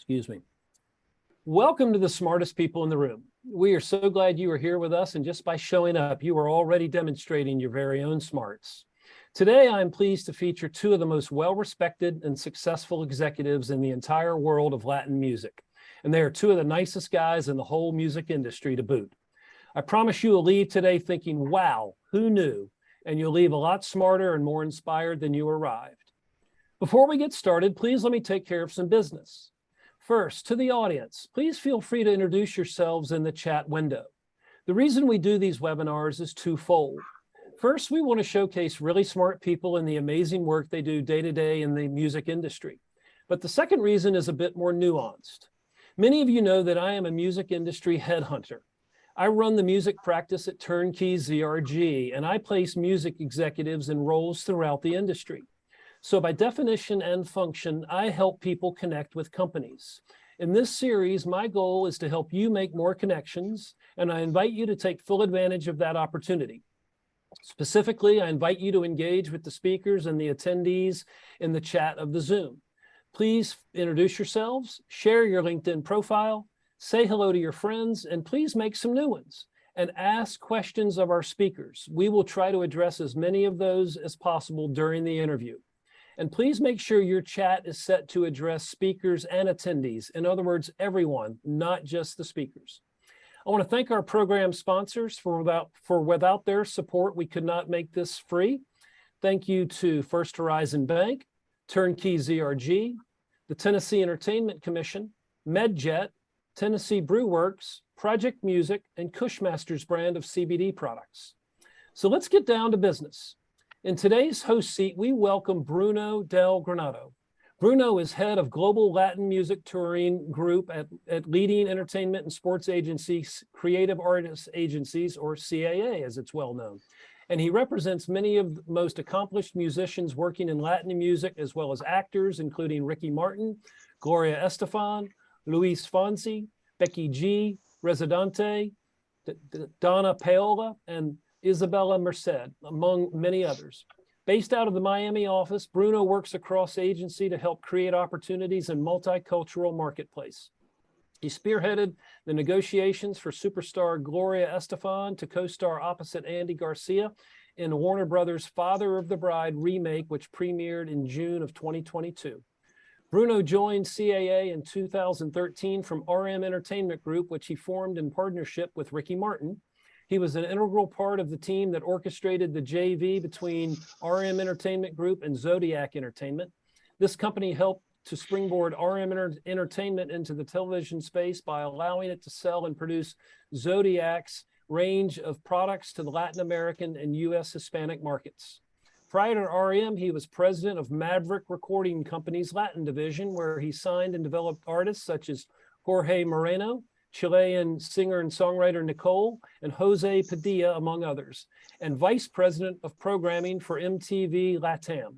Excuse me. Welcome to the smartest people in the room. We are so glad you are here with us, and just by showing up, you are already demonstrating your very own smarts. Today, I'm pleased to feature two of the most well-respected and successful executives in the entire world of Latin music, and they are two of the nicest guys in the whole music industry to boot. I promise you will leave today thinking, wow, who knew? And you'll leave a lot smarter and more inspired than you arrived. Before we get started, please let me take care of some business. First, to the audience, please feel free to introduce yourselves in the chat window. The reason we do these webinars is twofold. First, we want to showcase really smart people and the amazing work they do day to day in the music industry. But the second reason is a bit more nuanced. Many of you know that I am a music industry headhunter. I run the music practice at Turnkey ZRG, and I place music executives in roles throughout the industry. So by definition and function, I help people connect with companies. In this series, my goal is to help you make more connections, and I invite you to take full advantage of that opportunity. Specifically, I invite you to engage with the speakers and the attendees in the chat of the Zoom. Please introduce yourselves, share your LinkedIn profile, say hello to your friends, and please make some new ones, and ask questions of our speakers. We will try to address as many of those as possible during the interview. And please make sure your chat is set to address speakers and attendees. In other words, everyone, not just the speakers. I want to thank our program sponsors for without their support, we could not make this free. Thank you to First Horizon Bank, Turnkey ZRG, the Tennessee Entertainment Commission, MedJet, Tennessee Brew Works, Project Music, and Cushmaster's brand of CBD products. So let's get down to business. In today's host seat, we welcome Bruno del Granado. Bruno is head of Global Latin Music Touring Group at leading entertainment and sports agencies, Creative Artists Agencies, or CAA, as it's well known. And he represents many of the most accomplished musicians working in Latin music, as well as actors, including Ricky Martin, Gloria Estefan, Luis Fonsi, Becky G, Residente, Donna Paola, and Isabella Merced, among many others. Based out of the Miami office, Bruno works across agency to help create opportunities in multicultural marketplace. He spearheaded the negotiations for superstar Gloria Estefan to co-star opposite Andy Garcia in Warner Brothers' Father of the Bride remake, which premiered in June of 2022. Bruno joined CAA in 2013 from RM Entertainment Group, which he formed in partnership with Ricky Martin. He was an integral part of the team that orchestrated the JV between RM Entertainment Group and Zodiac Entertainment. This company helped to springboard RM Entertainment into the television space by allowing it to sell and produce Zodiac's range of products to the Latin American and U.S. Hispanic markets. Prior to RM, he was president of Maverick Recording Company's Latin division, where he signed and developed artists such as Jorge Moreno, Chilean singer and songwriter Nicole, and Jose Padilla, among others, and vice president of programming for MTV Latam.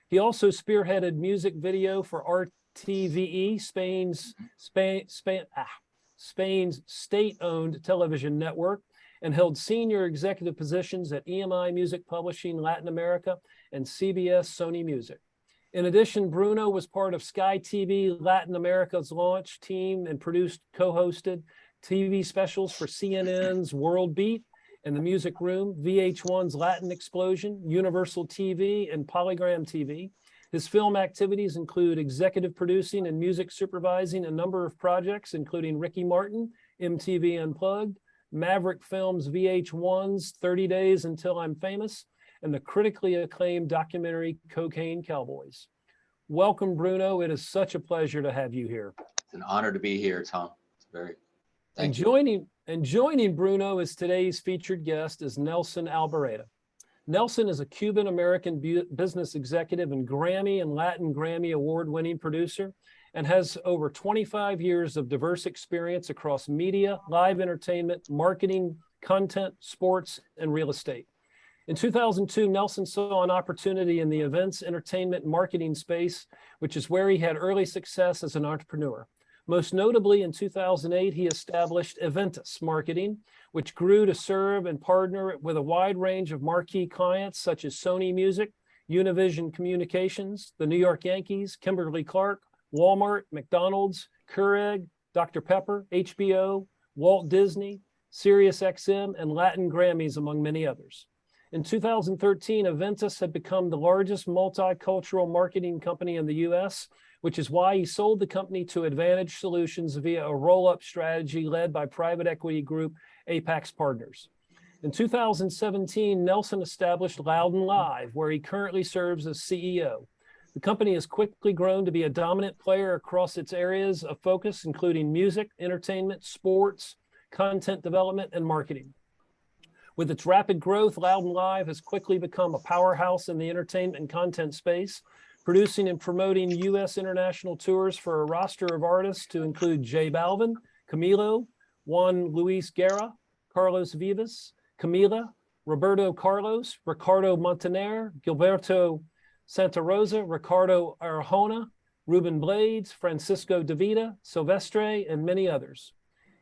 He also spearheaded music video for RTVE, Spain's state-owned television network, and held senior executive positions at EMI Music Publishing Latin America and CBS Sony Music. In addition, Bruno was part of Sky TV Latin America's launch team and co-hosted TV specials for CNN's World Beat and The Music Room, VH1's Latin Explosion, Universal TV, and Polygram TV. His film activities include executive producing and music supervising a number of projects, including Ricky Martin, MTV Unplugged, Maverick Films VH1's 30 Days Until I'm Famous, and the critically acclaimed documentary Cocaine Cowboys. Welcome, Bruno. It is such a pleasure to have you here. It's an honor to be here, Tom. It's very. And joining Bruno as today's featured guest is Nelson Albareda. Nelson is a Cuban-American business executive and Grammy and Latin Grammy award-winning producer, and has over 25 years of diverse experience across media, live entertainment, marketing, content, sports, and real estate. In 2002, Nelson saw an opportunity in the events, entertainment, and marketing space, which is where he had early success as an entrepreneur. Most notably, in 2008, he established Eventus Marketing, which grew to serve and partner with a wide range of marquee clients such as Sony Music, Univision Communications, the New York Yankees, Kimberly-Clark, Walmart, McDonald's, Keurig, Dr. Pepper, HBO, Walt Disney, SiriusXM, and Latin Grammys, among many others. In 2013, Aventus had become the largest multicultural marketing company in the US, which is why he sold the company to Advantage Solutions via a roll-up strategy led by private equity group Apex Partners. In 2017, Nelson established Loud and Live, where he currently serves as CEO. The company has quickly grown to be a dominant player across its areas of focus, including music, entertainment, sports, content development, and marketing. With its rapid growth, Loud and Live has quickly become a powerhouse in the entertainment and content space, producing and promoting U.S. international tours for a roster of artists to include J Balvin, Camilo, Juan Luis Guerra, Carlos Vivas, Camila, Roberto Carlos, Ricardo Montaner, Gilberto Santa Rosa, Ricardo Arjona, Ruben Blades, Francisco De Vita, Silvestre, and many others.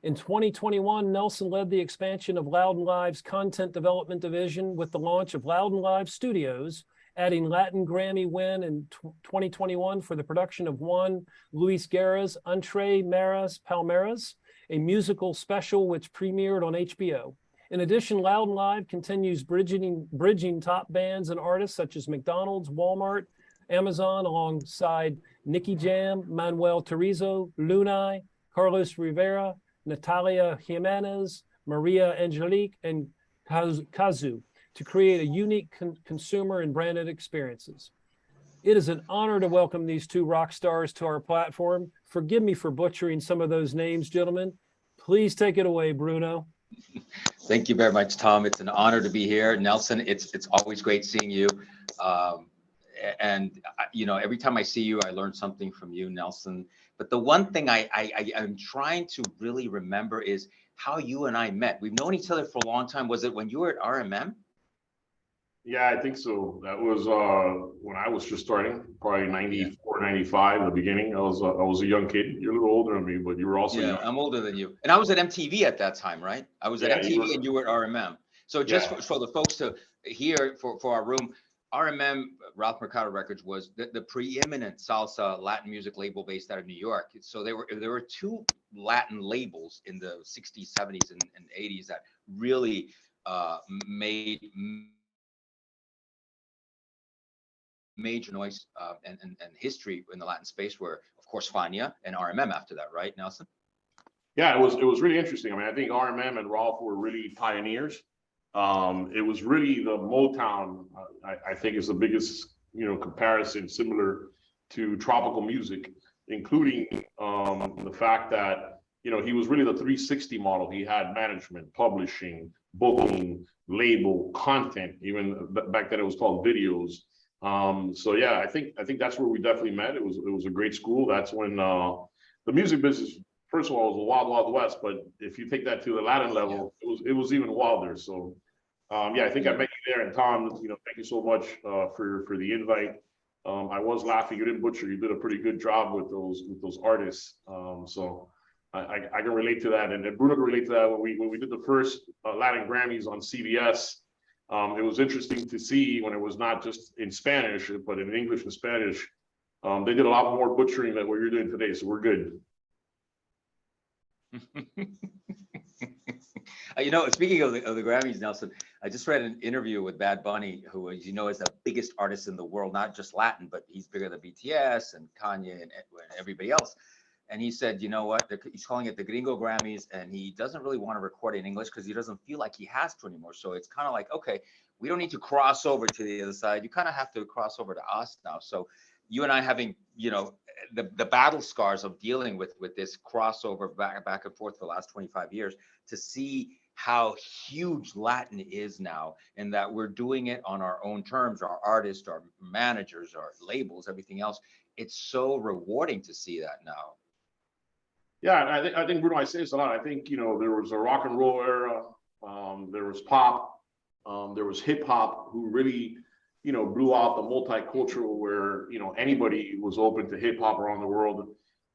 In 2021, Nelson led the expansion of Loud and Live's content development division with the launch of Loud and Live Studios, adding Latin Grammy win in 2021 for the production of Juan Luis Guerra's Entre Maras Palmeras, a musical special which premiered on HBO. In addition, Loud and Live continues bridging top bands and artists such as McDonald's, Walmart, Amazon, alongside Nicky Jam, Manuel Turizo, Lunay, Carlos Rivera, Natalia Jimenez, Maria Angelique, and Kazu to create a unique consumer and branded experiences. It is an honor to welcome these two rock stars to our platform. Forgive me for butchering some of those names, gentlemen. Please take it away, Bruno. Thank you very much, Tom. It's an honor to be here. Nelson, it's always great seeing you. Every time I see you, I learn something from you, Nelson. But the one thing I'm trying to really remember is how you and I met. We've known each other for a long time. Was it when you were at RMM? Yeah, I think so. That was when I was just starting, probably 94, 95, the beginning. I was a young kid. You're a little older than me, but you were also young. I'm older than you. And I was at MTV at that time, right? I was at MTV and you were at RMM. So just for the folks to hear for our room, RMM, Ralph Mercado Records, was the preeminent salsa Latin music label based out of New York. So there were two Latin labels in the 60s, 70s, and 80s that really made major noise and history in the Latin space, were of course Fania and RMM after that, right, Nelson? Yeah, it was really interesting. I mean, I think RMM and Rolf were really pioneers. It was really the Motown, I think, is the biggest, comparison, similar to tropical music, including the fact that, he was really the 360 model. He had management, publishing, booking, label, content, even back then it was called videos. So yeah, I think that's where we definitely met. It was a great school. That's when the music business, first of all, was a wild, wild west. But if you take that to the Latin level, it was even wilder. So yeah, I think I met you there. And Tom, thank you so much for the invite. I was laughing. You didn't butcher. You did a pretty good job with those artists. So I can relate to that, and Bruno can relate to that. When we did the first Latin Grammys on CBS. It was interesting to see when it was not just in Spanish, but in English and Spanish. They did a lot more butchering than what you're doing today, so we're good. Speaking of the Grammys, Nelson, I just read an interview with Bad Bunny, who, as you know, is the biggest artist in the world, not just Latin, but he's bigger than BTS and Kanye and everybody else. And he said, you know what, he's calling it the Gringo Grammys, and he doesn't really want to record in English because he doesn't feel like he has to anymore. So it's kind of like, okay, we don't need to cross over to the other side. You kind of have to cross over to us now. So you and I having, the battle scars of dealing with this crossover back and forth for the last 25 years, to see how huge Latin is now, and that we're doing it on our own terms, our artists, our managers, our labels, everything else. It's so rewarding to see that now. Yeah, I think Bruno, I say this a lot. I think, there was a rock and roll era, there was pop, there was hip hop, who really, blew out the multicultural, where, anybody was open to hip hop around the world.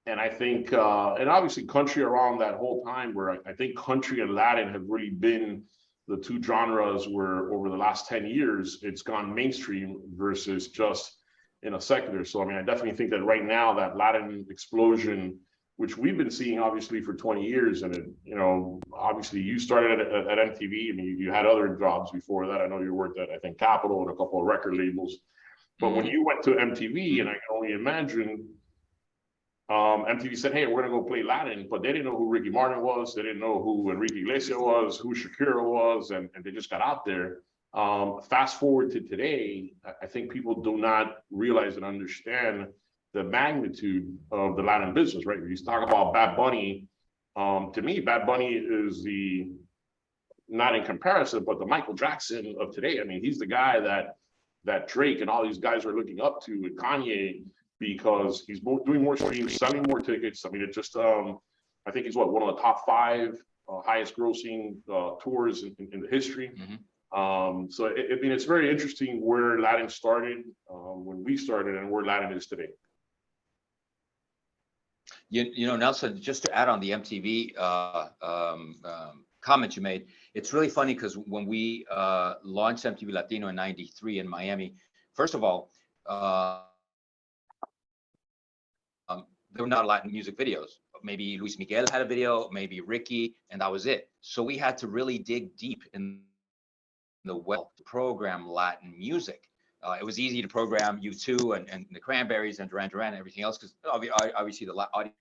And I think, and obviously country around that whole time, where I think country and Latin have really been the two genres where over the last 10 years, it's gone mainstream versus just, in a secular. So, I mean, I definitely think that right now that Latin explosion, which we've been seeing obviously for 20 years, and it, you know, obviously you started at MTV. I mean, you had other jobs before that. I know you worked at, I think, Capitol and a couple of record labels. But when you went to MTV, and I can only imagine, MTV said, hey, we're going to go play Latin, but they didn't know who Ricky Martin was. They didn't know who Enrique Iglesias was, who Shakira was, and they just got out there. Fast forward to today, I think people do not realize and understand the magnitude of the Latin business, right? If you talk about Bad Bunny, to me, Bad Bunny is the, not in comparison, but the Michael Jackson of today. I mean, he's the guy that Drake and all these guys are looking up to, with Kanye, because he's doing more streams, selling more tickets. I mean, it just, I think he's one of the top 5 highest grossing tours in the history. So I mean, it's very interesting where Latin started when we started and where Latin is today. You know, Nelson, just to add on the MTV comment you made, it's really funny because when we launched MTV Latino in '93 in Miami, first of all, there were not Latin music videos. Maybe Luis Miguel had a video, maybe Ricky, and that was it. So we had to really dig deep in the well to program Latin music. It was easy to program U2 and the Cranberries and Duran Duran and everything else, because obviously the audience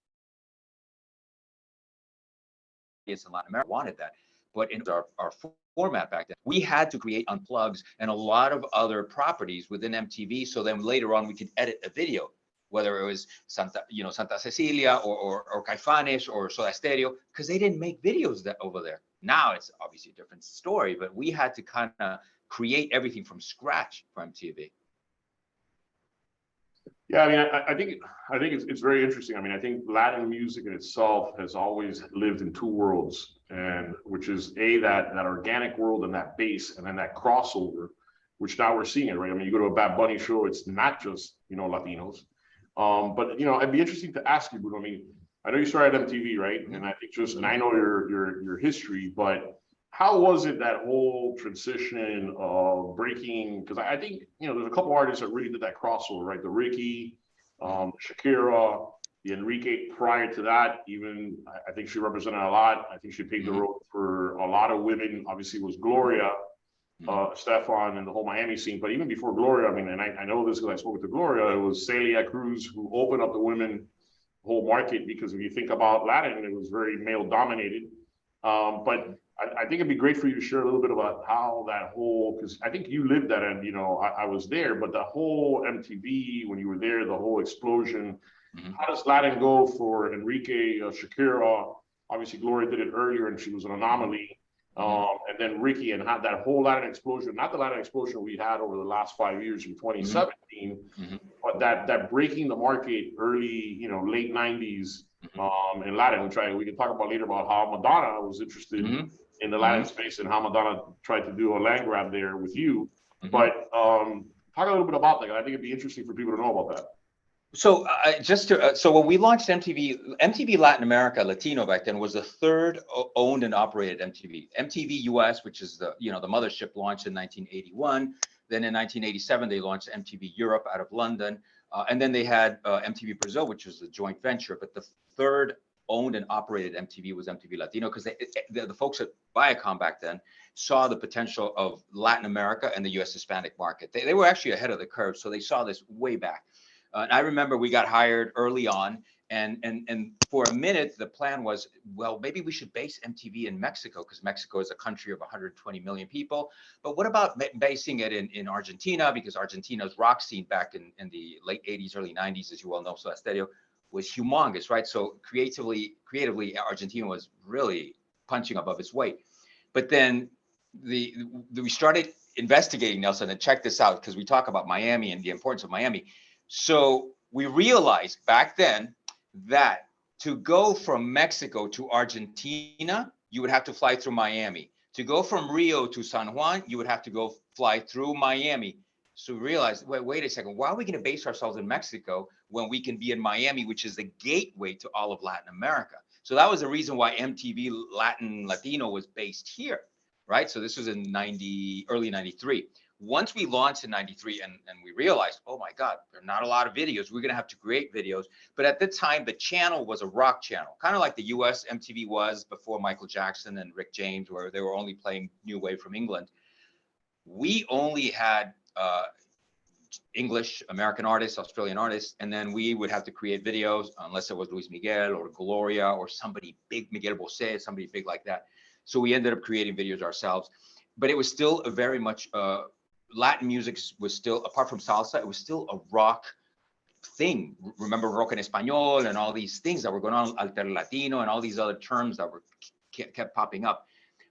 in Latin America wanted that. But in our format back then, we had to create unplugs and a lot of other properties within MTV. So then later on, we could edit a video, whether it was Santa Cecilia or Caifanes or Soda Stereo, because they didn't make videos over there. Now it's obviously a different story, but we had to kind of create everything from scratch for MTV. Yeah, I mean, I think it's very interesting. I mean, I think Latin music in itself has always lived in 2 worlds, and which is that organic world and that bass, and then that crossover, which now we're seeing it, right? I mean, you go to a Bad Bunny show, it's not just, you know, Latinos. But you know, it'd be interesting to ask you, Bruno. I mean, I know you started at MTV, right? And I think and I know your history, but how was it, that whole transition of breaking? Because I think, you know, there's a couple artists that really did that crossover, right? The Ricky, Shakira, the Enrique. Prior to that, even I think she represented a lot. I think she paved the road for a lot of women. Obviously, it was Gloria, Stefan, and the whole Miami scene. But even before Gloria, I mean, and I know this because I spoke to Gloria, it was Celia Cruz who opened up the women whole market, because if you think about Latin, it was very male dominated. But I think it'd be great for you to share a little bit about how that whole, because I think you lived that, and you know, I was there, but the whole MTV, when you were there, the whole explosion, how does Latin go for Enrique, Shakira? Obviously, Gloria did it earlier, and she was an anomaly. And then Ricky, and had that whole Latin explosion, not the Latin explosion we had over the last 5 years in 2017, but that breaking the market early, you know, late 90s in Latin, which we can talk about later, about how Madonna was interested in the Latin space and how Madonna tried to do a land grab there with you. But talk a little bit about that. I think it'd be interesting for people to know about that. So so when we launched MTV Latin America, Latino back then, was the 3rd owned and operated MTV. MTV US, which is the mothership, launched in 1981. Then in 1987, they launched MTV Europe out of London. And then they had MTV Brazil, which was a joint venture. But the 3rd owned and operated MTV was MTV Latino, because the folks at Viacom back then saw the potential of Latin America and the US Hispanic market. They were actually ahead of the curve, so they saw this way back. And I remember we got hired early on, and for a minute, the plan was, well, maybe we should base MTV in Mexico, because Mexico is a country of 120 million people. But what about basing it in Argentina? Because Argentina's rock scene back in the late 80s, early 90s, as you well know, Soda Stereo, was humongous, right? So creatively, Argentina was really punching above its weight. But then we started investigating, Nelson, and check this out, because we talk about Miami and the importance of Miami. So we realized back then that to go from Mexico to Argentina, you would have to fly through Miami. To go from Rio to San Juan, you would have to fly through Miami. So we realized, wait a second, why are we going to base ourselves in Mexico when we can be in Miami, which is the gateway to all of Latin America? So that was the reason why MTV Latino was based here, right? So this was in early 93. once we launched in 93 and we realized, oh my God, there are not a lot of videos. We're going to have to create videos. But at the time, the channel was a rock channel, kind of like the US MTV was before Michael Jackson and Rick James, where they were only playing New Wave from England. We only had English, American artists, Australian artists, and then we would have to create videos unless it was Luis Miguel or Gloria or somebody big, Miguel Bosé, somebody big like that. So we ended up creating videos ourselves. But it was still a very much Latin music was still, apart from salsa, it was still a rock thing. Remember rock en español and all these things that were going on, alter latino and all these other terms that were kept popping up.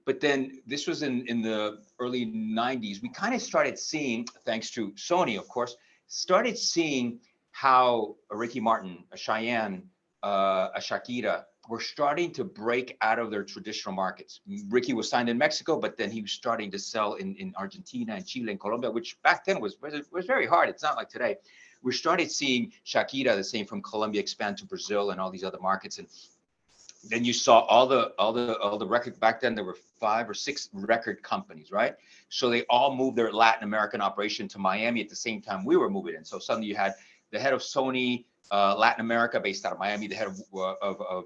But then this was in the early 90s. We kind of started seeing, thanks to Sony, of course, started seeing how a Ricky Martin, a Cheyenne, a Shakira were starting to break out of their traditional markets. Ricky was signed in Mexico, but then he was starting to sell in Argentina and Chile and Colombia, which back then was very hard. It's not like today. We started seeing Shakira, the same from Colombia, expand to Brazil and all these other markets. And then you saw all the record back then. There were 5 or 6 record companies, right? So they all moved their Latin American operation to Miami at the same time we were moving in. So suddenly you had the head of Sony Latin America, based out of Miami, the head of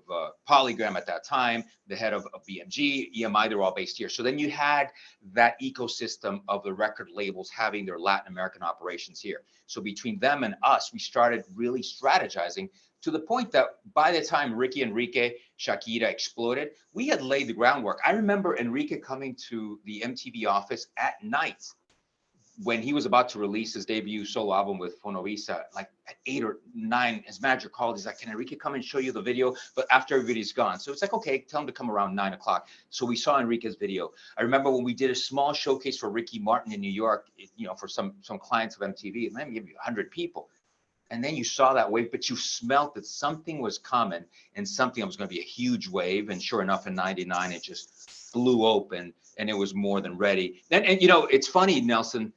Polygram at that time, the head of BMG, EMI, they're all based here. So then you had that ecosystem of the record labels having their Latin American operations here. So between them and us, we started really strategizing to the point that by the time Ricky Enrique, Shakira exploded, we had laid the groundwork. I remember Enrique coming to the MTV office at night when he was about to release his debut solo album with Fonovisa, like at 8 or 9, his manager called. He's like, "Can Enrique come and show you the video?" But after everybody's gone. So it's like, okay, tell him to come around 9 o'clock. So we saw Enrique's video. I remember when we did a small showcase for Ricky Martin in New York, you know, for some clients of MTV, maybe give you 100 people. And then you saw that wave, but you smelt that something was coming and something was going to be a huge wave. And sure enough, in 99, it just flew open and it was more than ready. And you know, it's funny, Nelson,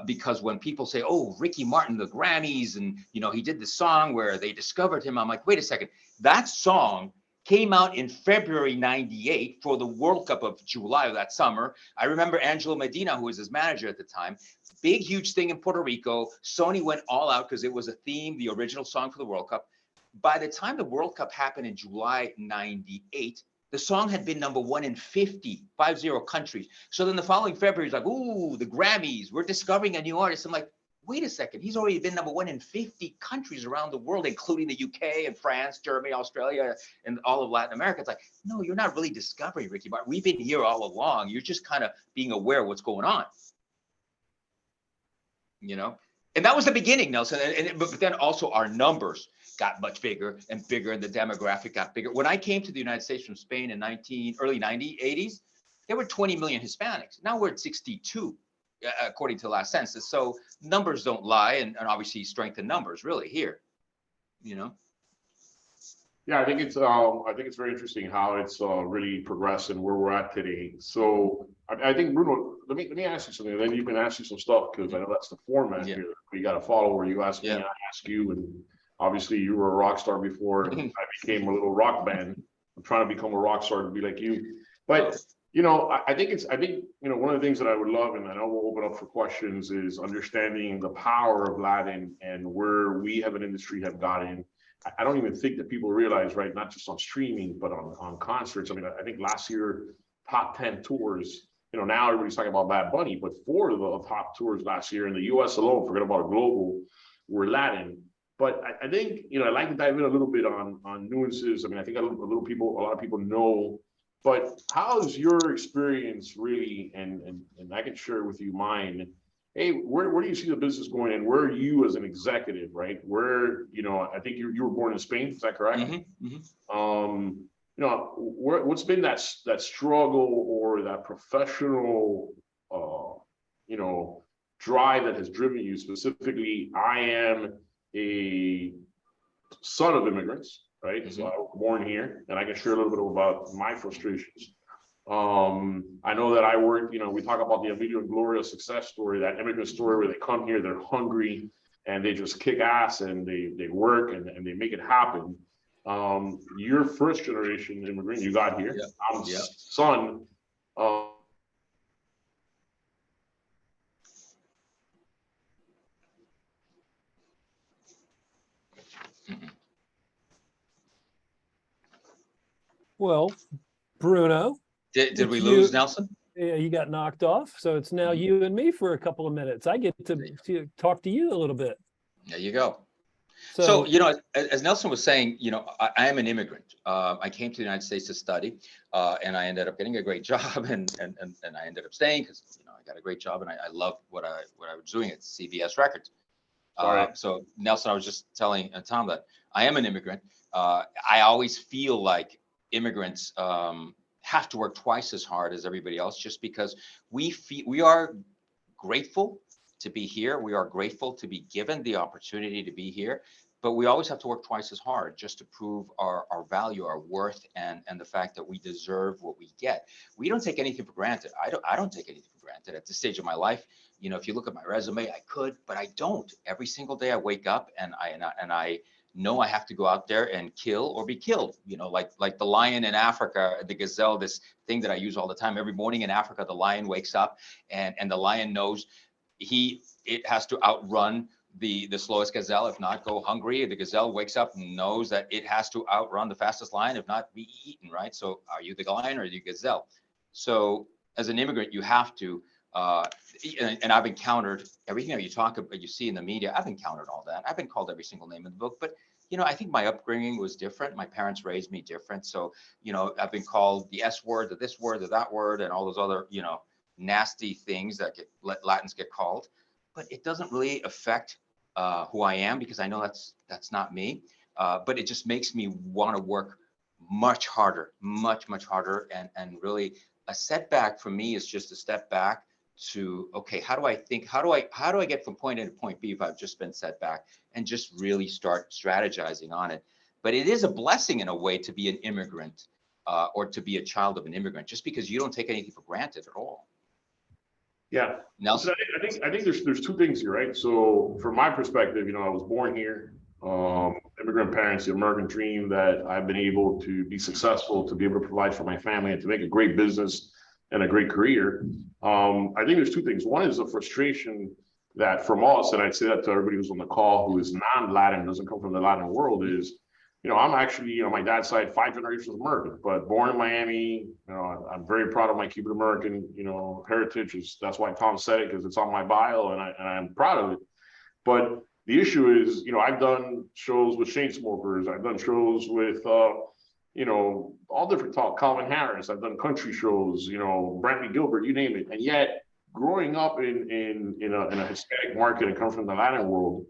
because when people say, "Oh, Ricky Martin, the Grammys," and you know, he did the song where they discovered him, I'm like, wait a second, that song came out in February 98 for the World Cup of July of that summer. I remember Angelo Medina, who was his manager at the time, big, huge thing in Puerto Rico. Sony went all out because it was a theme, the original song for the World Cup. By the time the World Cup happened in July 98, the song had been #1 in 50 countries. So then the following February, it's like, ooh, the Grammys, we're discovering a new artist. I'm like, wait a second, he's already been #1 in 50 countries around the world, including the UK and France, Germany, Australia, and all of Latin America. It's like, no, you're not really discovering Ricky Martin. We've been here all along. You're just kind of being aware of what's going on. You know? And that was the beginning, Nelson. But then also our numbers got much bigger and bigger, and the demographic got bigger. When I came to the United States from Spain in early 80s, there were 20 million Hispanics. Now we're at 62, according to the last census. So numbers don't lie, and obviously strength in numbers really here, you know? Yeah, I think it's very interesting how it's really progressed and where we're at today. So I think, Bruno, let me ask you something, and then you can ask you some stuff, because I know that's the format here. We got to follow where you ask me, I ask you, and obviously you were a rock star before I became a little rock band. I'm trying to become a rock star to be like you. But you know, I think you know, one of the things that I would love, and I know we'll open up for questions, is understanding the power of Latin and where we have an industry have gotten. I don't even think that people realize, right, not just on streaming, but on concerts. I mean, I think last year, top 10 tours, you know, now everybody's talking about Bad Bunny, but 4 of the top tours last year in the US alone, forget about a global, were Latin. But I think, you know, I'd like to dive in a little bit on nuances. I mean, I think a lot of people know, but how's your experience really, and I can share with you mine. Hey, where do you see the business going, and where are you as an executive, right? Where, you know, I think you were born in Spain, is that correct? You know, what's been that struggle or that professional, you know, drive that has driven you specifically? I am a son of immigrants, right? So I was born here, and I can share a little bit about my frustrations. I know that I work, you know, we talk about the Emilio and Gloria success story, that immigrant story where they come here, they're hungry, and they just kick ass, and they work, and they make it happen. You're first generation immigrant, you got here. I'm son. Well, Bruno, Did it's we lose you. Nelson? Yeah, you got knocked off, so it's now you and me for a couple of minutes. I get to talk to you a little bit. There you go. So, So, as Nelson was saying, I am an immigrant. I came to the United States to study, and I ended up getting a great job, and I ended up staying because I got a great job, and I loved what I was doing at CBS Records. Sorry. So Nelson, I was just telling Tom that I am an immigrant. I always feel like immigrants have to work twice as hard as everybody else, just because we are grateful to be here. We are grateful to be given the opportunity to be here, but we always have to work twice as hard just to prove our value, our worth, and the fact that we deserve what we get. We don't take anything for granted. I don't take anything for granted at this stage of my life. If you look at my resume, I could, but I don't. Every single day I wake up and I know I have to go out there and kill or be killed. Like the lion in Africa, the gazelle, this thing that I use all the time. Every morning in Africa, the lion wakes up and the lion knows it has to outrun the slowest gazelle, if not go hungry. The gazelle wakes up and knows that it has to outrun the fastest lion, if not be eaten, right? So are you the lion or the gazelle? So as an immigrant, you have to, and I've encountered everything that you talk about, you see in the media. I've encountered all that. I've been called every single name in the book, but I think my upbringing was different. My parents raised me different. So, I've been called the S word, or this word, or that word, and all those other, nasty things that Latins get called, but it doesn't really affect who I am, because I know that's not me. But it just makes me want to work much harder, much harder, and really a setback for me is just a step back to, okay, how do I think? How do I get from point A to point B if I've just been set back, and just really start strategizing on it. But it is a blessing in a way to be an immigrant, or to be a child of an immigrant, just because you don't take anything for granted at all. Yeah. Nelson? So I think there's two things here, right? So from my perspective, I was born here, immigrant parents, the American dream, that I've been able to be successful, to be able to provide for my family, and to make a great business and a great career. I think there's two things. One is the frustration that from us, and I'd say that to everybody who's on the call who is non-Latin, doesn't come from the Latin world, is, I'm actually, my dad's side, 5 generations American, but born in Miami. I'm very proud of my Cuban American, heritage. That's why Tom said it, because it's on my bio, and I'm proud of it. But the issue is, I've done shows with Chainsmokers. I've done shows with, all different talk, Calvin Harris. I've done country shows, Brantley Gilbert, you name it. And yet, growing up in a Hispanic market and come from the Latin world,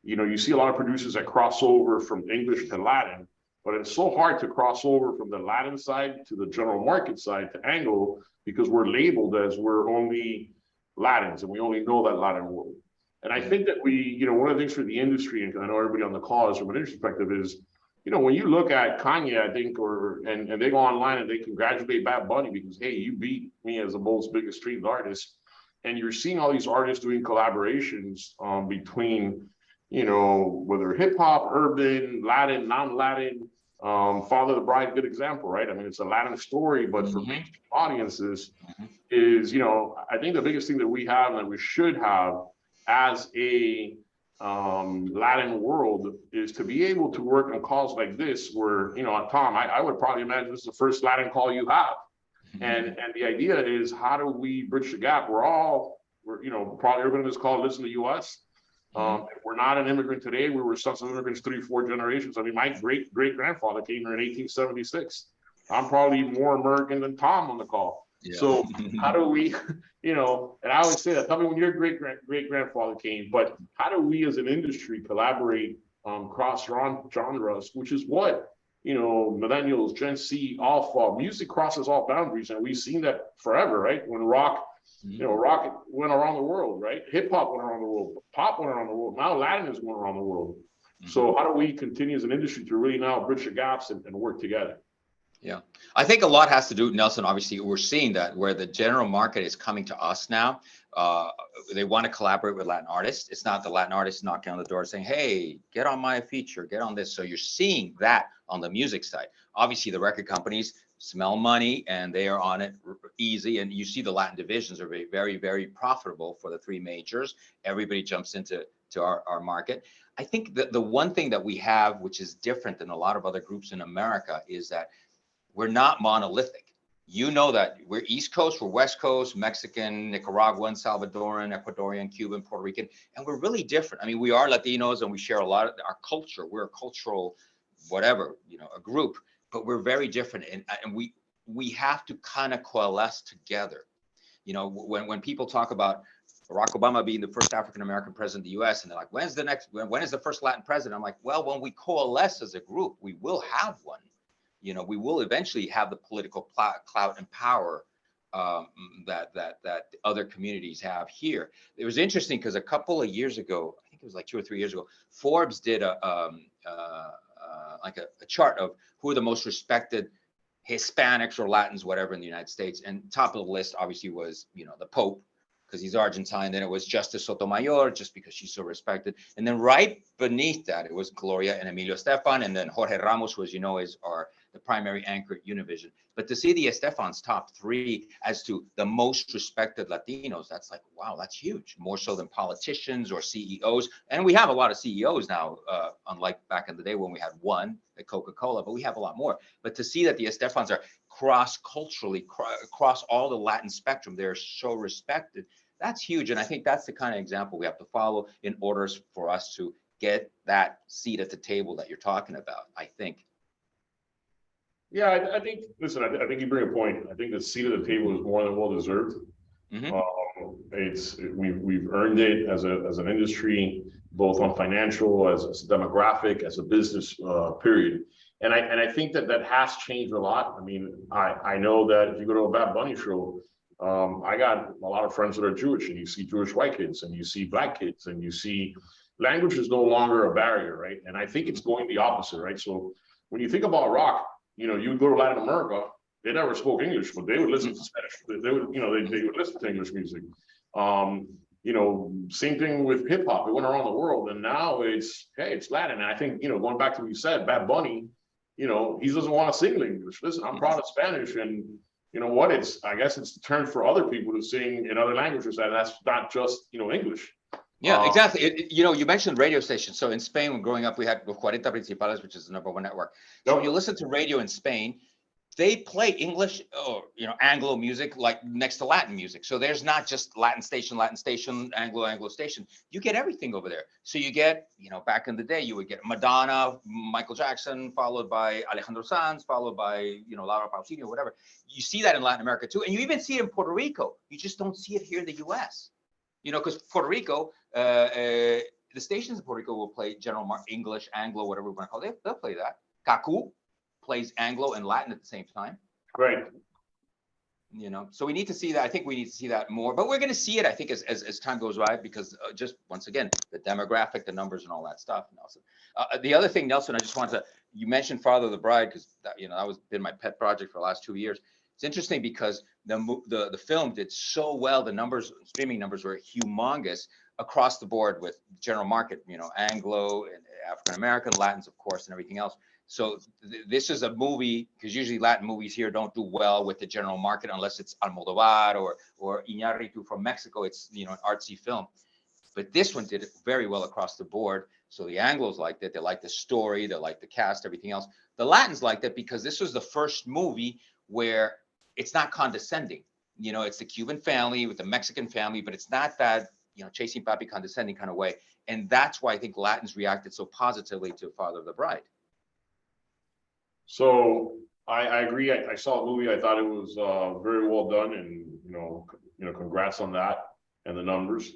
you see a lot of producers that cross over from English to Latin, but it's so hard to cross over from the Latin side to the general market side to Anglo, because we're labeled as we're only Latins and we only know that Latin world. And I think that one of the things for the industry, and I know everybody on the call is from an industry perspective, is, when you look at Kanye, I think, and they go online and they congratulate Bad Bunny because, hey, you beat me as the most biggest streamed artist. And you're seeing all these artists doing collaborations between, whether hip hop, urban, Latin, non-Latin. Father of the Bride, good example, right? I mean, it's a Latin story, but for mainstream audiences is, I think the biggest thing that we have and that we should have as a Latin world is to be able to work on calls like this, where, Tom, I would probably imagine this is the first Latin call you have. And the idea is, how do we bridge the gap? We're probably everyone in this call lives in the US. If we're not an immigrant today, we were sons of immigrants 3-4 generations. I mean, my great-grandfather came here in 1876. I'm probably more American than Tom on the call. Yeah. So how do we, and I always say that, tell me when your great-grandfather came, but how do we as an industry collaborate cross genres, which is what, millennials, Gen Z, Alpha, music crosses all boundaries. And we've seen that forever, right? When rock, rock went around the world, right? Hip hop went around the world, pop went around the world. Now Latin is going around the world. So how do we continue as an industry to really now bridge the gaps and work together? Yeah, I think a lot has to do, Nelson. Obviously, we're seeing that where the general market is coming to us now. They want to collaborate with Latin artists. It's not the Latin artists knocking on the door saying, hey, get on my feature, get on this. So you're seeing that on the music side. Obviously, the record companies smell money and they are on it easy. And you see the Latin divisions are very, very profitable for the 3 majors. Everybody jumps into our market. I think that the one thing that we have, which is different than a lot of other groups in America, is that we're not monolithic. You know that we're East Coast, we're West Coast, Mexican, Nicaraguan, Salvadoran, Ecuadorian, Cuban, Puerto Rican, and we're really different. I mean, we are Latinos and we share a lot of our culture. We're a cultural, whatever, a group, but we're very different. And we have to kind of coalesce together. When people talk about Barack Obama being the first African-American president of the US, and they're like, when is the first Latin president? I'm like, well, when we coalesce as a group, we will have one. We will eventually have the political clout and power that other communities have here. It was interesting because a couple of years ago, I think it was like 2 or 3 years ago, Forbes did a chart of who are the most respected Hispanics or Latins, whatever, in the United States. And top of the list obviously was, the Pope, because he's Argentine. Then it was Justice Sotomayor, just because she's so respected. And then right beneath that, it was Gloria and Emilio Estefan. And then Jorge Ramos, who, as you know, is the primary anchor at Univision. But to see the Estefans top 3 as to the most respected Latinos, that's like, wow, that's huge. More so than politicians or CEOs. And we have a lot of CEOs now, unlike back in the day when we had one at Coca-Cola, but we have a lot more. But to see that the Estefans are cross-culturally, across all the Latin spectrum, they're so respected, that's huge. And I think that's the kind of example we have to follow in order for us to get that seat at the table that you're talking about, I think. Yeah, I think, listen, I think you bring a point. I think the seat at the table is more than well deserved. We've earned it as an industry, both on financial, as a demographic, as a business, period. And I think that has changed a lot. I mean, I know that if you go to a Bad Bunny show, I got a lot of friends that are Jewish, and you see Jewish white kids, and you see Black kids, and you see language is no longer a barrier, right? And I think it's going the opposite, right? So when you think about rock, you would go to Latin America, they never spoke English, but they would listen to Spanish. They would, they would listen to English music. Same thing with hip hop. It went around the world, and now it's Latin. And I think, going back to what you said, Bad Bunny, he doesn't want to sing English. Listen, I'm proud of Spanish, and you know what? I guess it's the turn for other people to sing in other languages, and that's not just English. Yeah, exactly. You mentioned radio stations. So in Spain, when growing up, we had 40 Principales, which is the #1 network. So when you listen to radio in Spain, they play English or Anglo music like next to Latin music. So there's not just Latin station, Anglo station. You get everything over there. So you get, back in the day, you would get Madonna, Michael Jackson, followed by Alejandro Sanz, followed by Laura Pausini or whatever. You see that in Latin America too, and you even see it in Puerto Rico. You just don't see it here in the U.S. Because Puerto Rico, the stations in Puerto Rico will play English, Anglo, whatever we want to call it. They'll play that. Kaku plays Anglo and Latin at the same time. Right. So we need to see that. I think we need to see that more, but we're going to see it, I think, as time goes by, because just once again, the demographic, the numbers, and all that stuff, Nelson. The other thing, Nelson, I just wanted you mentioned Father of the Bride, because that was been my pet project for the last 2 years. It's interesting because the film did so well. The numbers, streaming numbers, were humongous across the board with general market, Anglo and African American, Latins, of course, and everything else. So this is a movie, because usually Latin movies here don't do well with the general market unless it's Almodovar or Iñárritu from Mexico. It's an artsy film, but this one did it very well across the board. So the Anglos liked it. They liked the story. They liked the cast, everything else. The Latins liked it because this was the first movie where it's not condescending. It's the Cuban family with the Mexican family, but it's not that, chasing papi condescending kind of way. And that's why I think Latins reacted so positively to Father of the Bride. So I agree. I saw the movie. I thought it was very well done, and congrats on that and the numbers.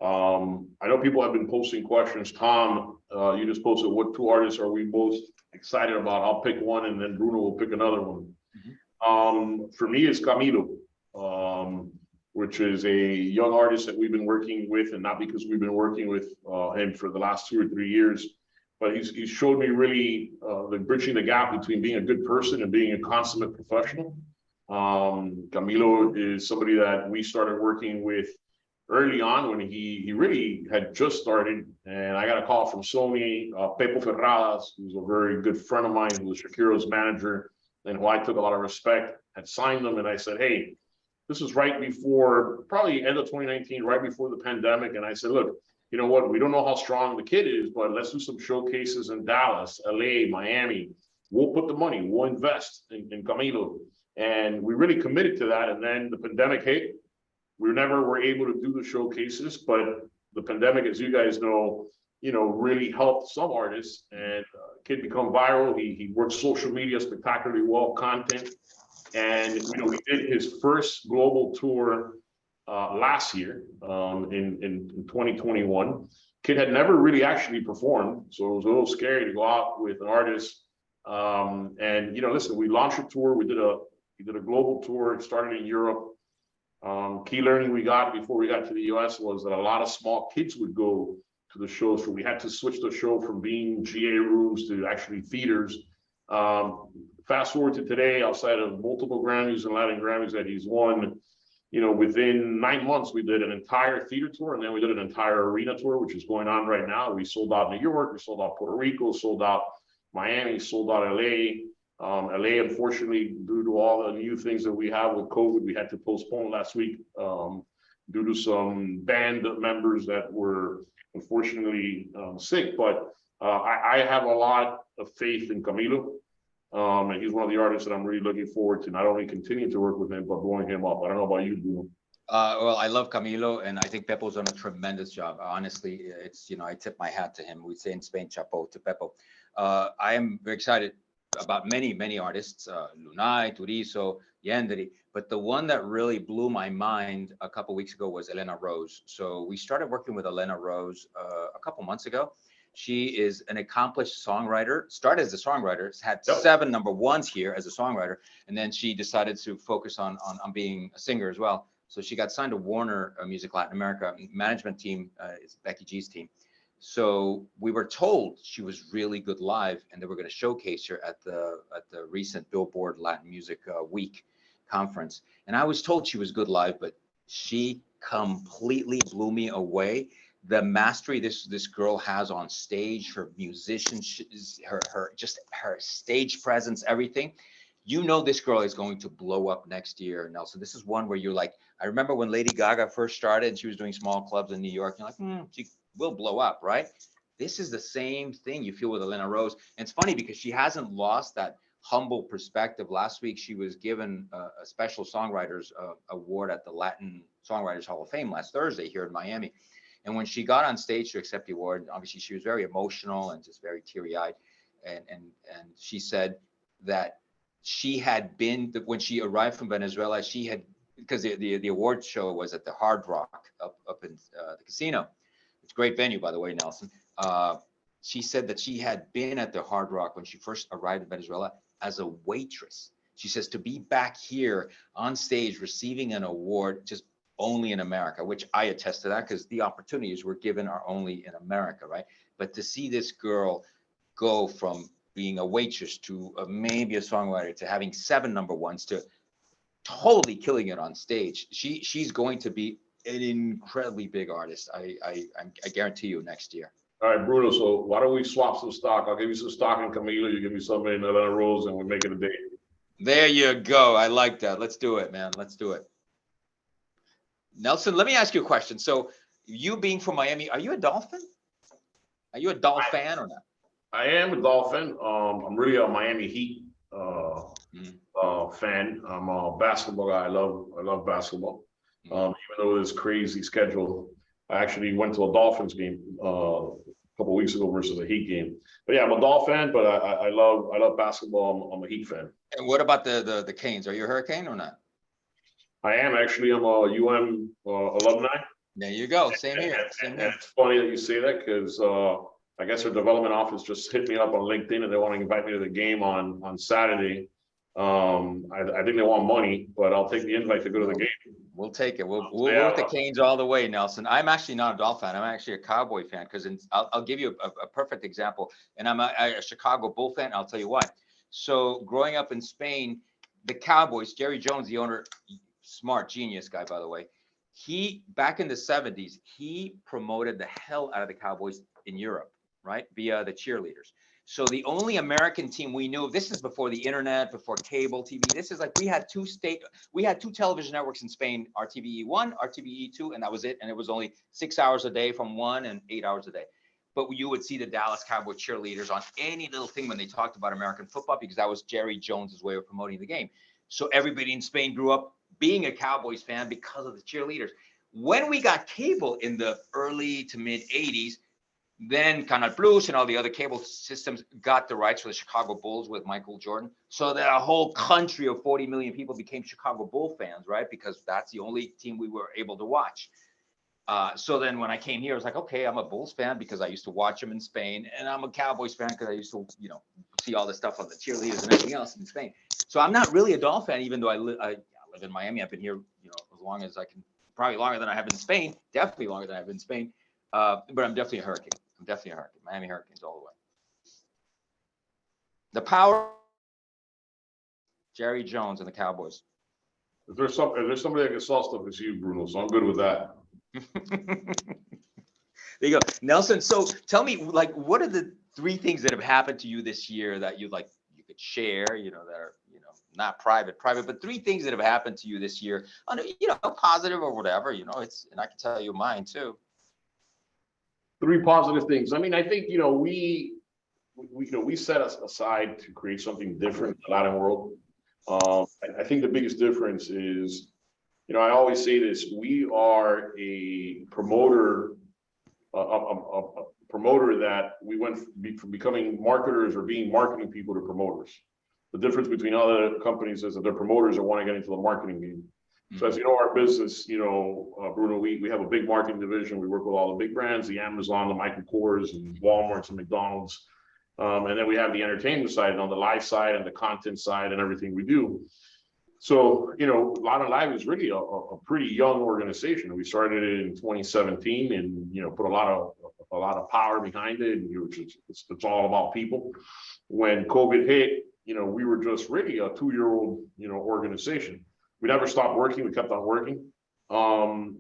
I know people have been posting questions. Tom, you just posted what 2 artists are we most excited about? I'll pick one, and then Bruno will pick another one. For me, it's Camilo, which is a young artist that we've been working with, and not because we've been working with him for the last 2 or 3 years, but he's showed me really bridging the gap between being a good person and being a consummate professional. Camilo is somebody that we started working with early on when he really had just started, and I got a call from Sony, Pepo Ferradas, who's a very good friend of mine, who was Shakiro's manager, and who I took a lot of respect, had signed them. And I said, hey, this was right before, probably end of 2019, right before the pandemic. And I said, look, you know what? We don't know how strong the kid is, but let's do some showcases in Dallas, LA, Miami. we'll put the money, we'll invest in Camilo. And we really committed to that. And then the pandemic hit. We never were able to do the showcases, but the pandemic, as you guys know, really helped some artists, and kid become viral. He worked social media spectacularly well, content. And, we did his first global tour last year in 2021. Kid had never really actually performed, so it was a little scary to go out with an artist. And listen, we launched a tour. We did a global tour. It started in Europe. Key learning we got before we got to the US was that a lot of small kids would go to the shows. So we had to switch the show from being GA rooms to actually theaters. Fast forward to today, outside of multiple Grammys and Latin Grammys that he's won, within 9 months, we did an entire theater tour, and then we did an entire arena tour, which is going on right now. We sold out New York, we sold out Puerto Rico, sold out Miami, sold out LA. LA, unfortunately, due to all the new things that we have with COVID, we had to postpone last week due to some band members that were unfortunately sick. But I have a lot of faith in Camilo. And he's one of the artists that I'm really looking forward to not only continuing to work with him, but blowing him up. I don't know about you, Bruno. Well, I love Camilo, and I think Pepo's done a tremendous job. Honestly, it's, I tip my hat to him. We say in Spain, chapo to Pepo. I am very excited about many artists, Lunay, Turizo, Yendri, but the one that really blew my mind a couple weeks ago was Elena Rose. So we started working with Elena Rose a couple months ago. She is an accomplished songwriter, started as a songwriter, had 7 number ones here as a songwriter, and then she decided to focus on being a singer as well. So she got signed to Warner Music Latin America. Management team is Becky G's team. So we were told she was really good live, and they were going to showcase her at the recent Billboard Latin Music Week conference. And I was told she was good live, but she completely blew me away. The mastery this girl has on stage, her musicianship, her stage presence, everything. This girl is going to blow up next year, Nelson. This is one where you're like, I remember when Lady Gaga first started and she was doing small clubs in New York. You're like, she will blow up, right? This is the same thing you feel with Elena Rose. And it's funny because she hasn't lost that humble perspective. Last week, she was given a special songwriters award at the Latin Songwriters Hall of Fame last Thursday here in Miami. And when she got on stage to accept the award, obviously she was very emotional and just very teary-eyed. And she said that she had been, when she arrived from Venezuela, she had, because the award show was at the Hard Rock up in the casino. It's a great venue, by the way, Nelson. She said that she had been at the Hard Rock when she first arrived in Venezuela as a waitress. She says to be back here on stage receiving an award just only in America, which I attest to that because the opportunities we're given are only in America, right? But to see this girl go from being a waitress to maybe a songwriter to having 7 number ones to totally killing it on stage, she's going to be an incredibly big artist. I guarantee you next year. All right, Bruno. So why don't we swap some stock? I'll give you some stock in Camilo. You give me some in Elena Rose, and we're making a date. There you go. I like that. Let's do it, man. Let's do it. Nelson, let me ask you a question. So you being from Miami, are you a Dolphin? Are you a Dolphin fan or not? I am a Dolphin. I'm really a Miami Heat fan. I'm a basketball guy. I love basketball. Even though this crazy schedule, I actually went to a Dolphins game a couple of weeks ago versus a Heat game. But yeah, I'm a Dolphin fan, but I love basketball. I'm a Heat fan. And what about the Canes? Are you a Hurricane or not? I am actually. I'm a UM alumni. There you go. Same here. Same here. It's funny that you say that because I guess their development office just hit me up on LinkedIn and they want to invite me to the game on Saturday. I think they want money, but I'll take the invite to go to the game. We'll take it. We'll work the Canes all the way, Nelson. I'm actually not a Dolphin fan. I'm actually a Cowboy fan because I'll give you a perfect example. And I'm a Chicago Bull fan. I'll tell you why. So growing up in Spain, the Cowboys, Jerry Jones, the owner, smart genius guy, by the way. He, back in the 70s, he promoted the hell out of the Cowboys in Europe, right? Via the cheerleaders. So the only American team we knew, this is before the internet, before cable TV. This is like we had two television networks in Spain, RTVE1, RTVE2, and that was it. And it was only 6 hours a day from one and 8 hours a day. but you would see the Dallas Cowboy cheerleaders on any little thing when they talked about American football, because that was Jerry Jones's way of promoting the game. So everybody in Spain grew up being a Cowboys fan because of the cheerleaders. When we got cable in the early to mid 80s, then Canal Plus and all the other cable systems got the rights for the Chicago Bulls with Michael Jordan. So that a whole country of 40 million people became Chicago Bull fans, right? Because that's the only team we were able to watch. So then when I came here, I was like, okay, I'm a Bulls fan because I used to watch them in Spain, and I'm a Cowboys fan because I used to, see all the stuff on the cheerleaders and everything else in Spain. So I'm not really a Dolphin fan, even though I live in Miami. I've been here, as long as I can, probably longer than I have in Spain, definitely longer than I have in Spain. But I'm definitely a Hurricane. Miami Hurricanes all the way. The power, Jerry Jones and the Cowboys. If there's somebody that can solve stuff, it's you, Bruno. So I'm good with that. There you go, Nelson. So tell me, what are the 3 things that have happened to you this year that you could share, that are, not private, but 3 things that have happened to you this year, positive or whatever, and I can tell you mine too. 3 positive things. I mean, I think, we set us aside to create something different in the Latin world. I think the biggest difference is, I always say this: we are a promoter, that we went from becoming marketers or being marketing people to promoters. The difference between other companies is that they're promoters that want to get into the marketing game. So as you know, our business, Bruno, we have a big marketing division. We work with all the big brands, the Amazon, the Michael Kors, and Walmarts and McDonald's. And then we have the entertainment side, and on the live side and the content side and everything we do. So, Latin Live is really a pretty young organization. We started it in 2017 and, put a lot of power behind it. And, it's all about people. When COVID hit, we were just really a 2-year-old, organization. We never stopped working. We kept on working. And,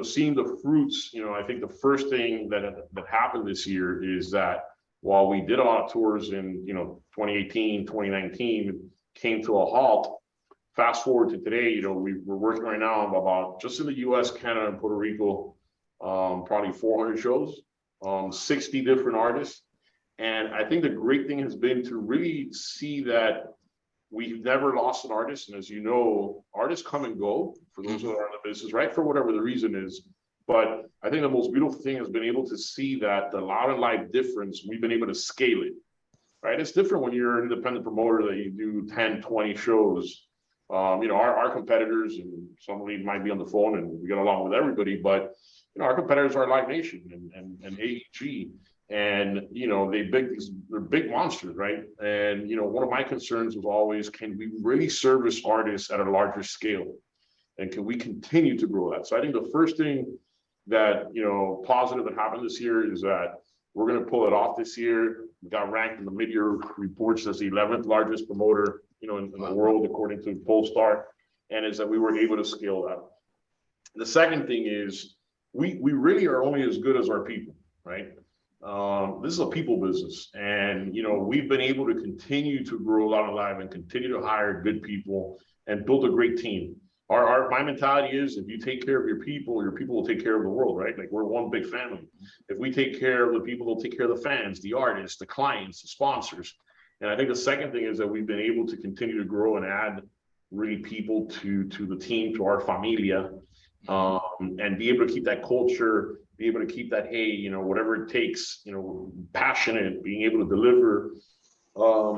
seeing the fruits, I think the first thing that happened this year is that while we did a lot of tours in, 2018, 2019, it came to a halt. Fast forward to today, we're working right now on about, just in the US, Canada, and Puerto Rico, probably 400 shows, 60 different artists. And I think the great thing has been to really see that we've never lost an artist. And as you know, artists come and go, for those who are in the business, right? For whatever the reason is. But I think the most beautiful thing has been able to see that the Latin Live difference, we've been able to scale it, right? It's different when you're an independent promoter that you do 10, 20 shows. Our competitors, and somebody might be on the phone and we get along with everybody, but our competitors are Live Nation and AEG, and they're big monsters, right? And one of my concerns was always, can we really service artists at a larger scale, and can we continue to grow that? So I think the first thing that positive that happened this year is that we're going to pull it off this year. We got ranked in the mid-year reports as the 11th largest promoter in the world, according to Polestar, and is that we were able to scale that. The second thing is we really are only as good as our people, right? This is a people business, and we've been able to continue to grow Latin Live and continue to hire good people and build a great team. My mentality is, if you take care of your people will take care of the world, right? Like, we're one big family. If we take care of the people, they'll take care of the fans, the artists, the clients, the sponsors. And I think the second thing is that we've been able to continue to grow and add really people to the team, to our familia, and be able to keep that culture, be able to keep that, hey, whatever it takes, passionate, being able to deliver.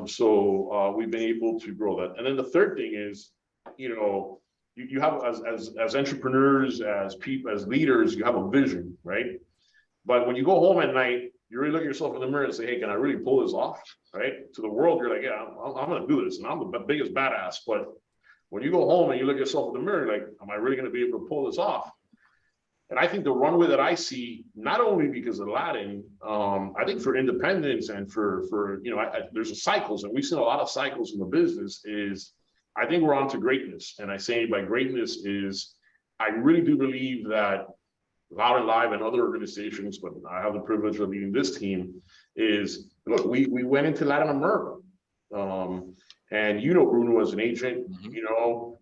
So we've been able to grow that. And then the third thing is, you have, as entrepreneurs, as people, as leaders, you have a vision, right? But when you go home at night, you really look at yourself in the mirror and say, hey, can I really pull this off, right? To the world, you're like, yeah, I'm going to do this, and I'm the biggest badass. But when you go home and you look at yourself in the mirror, like, am I really going to be able to pull this off? And I think the runway that I see, not only because of Latin, I think for independence and for there's a cycles, and we've seen a lot of cycles in the business, is I think we're on to greatness. And I say by greatness is, I really do believe that Latin Live and other organizations, but I have the privilege of leading this team, is, look, we went into Latin America. And Bruno, as an agent,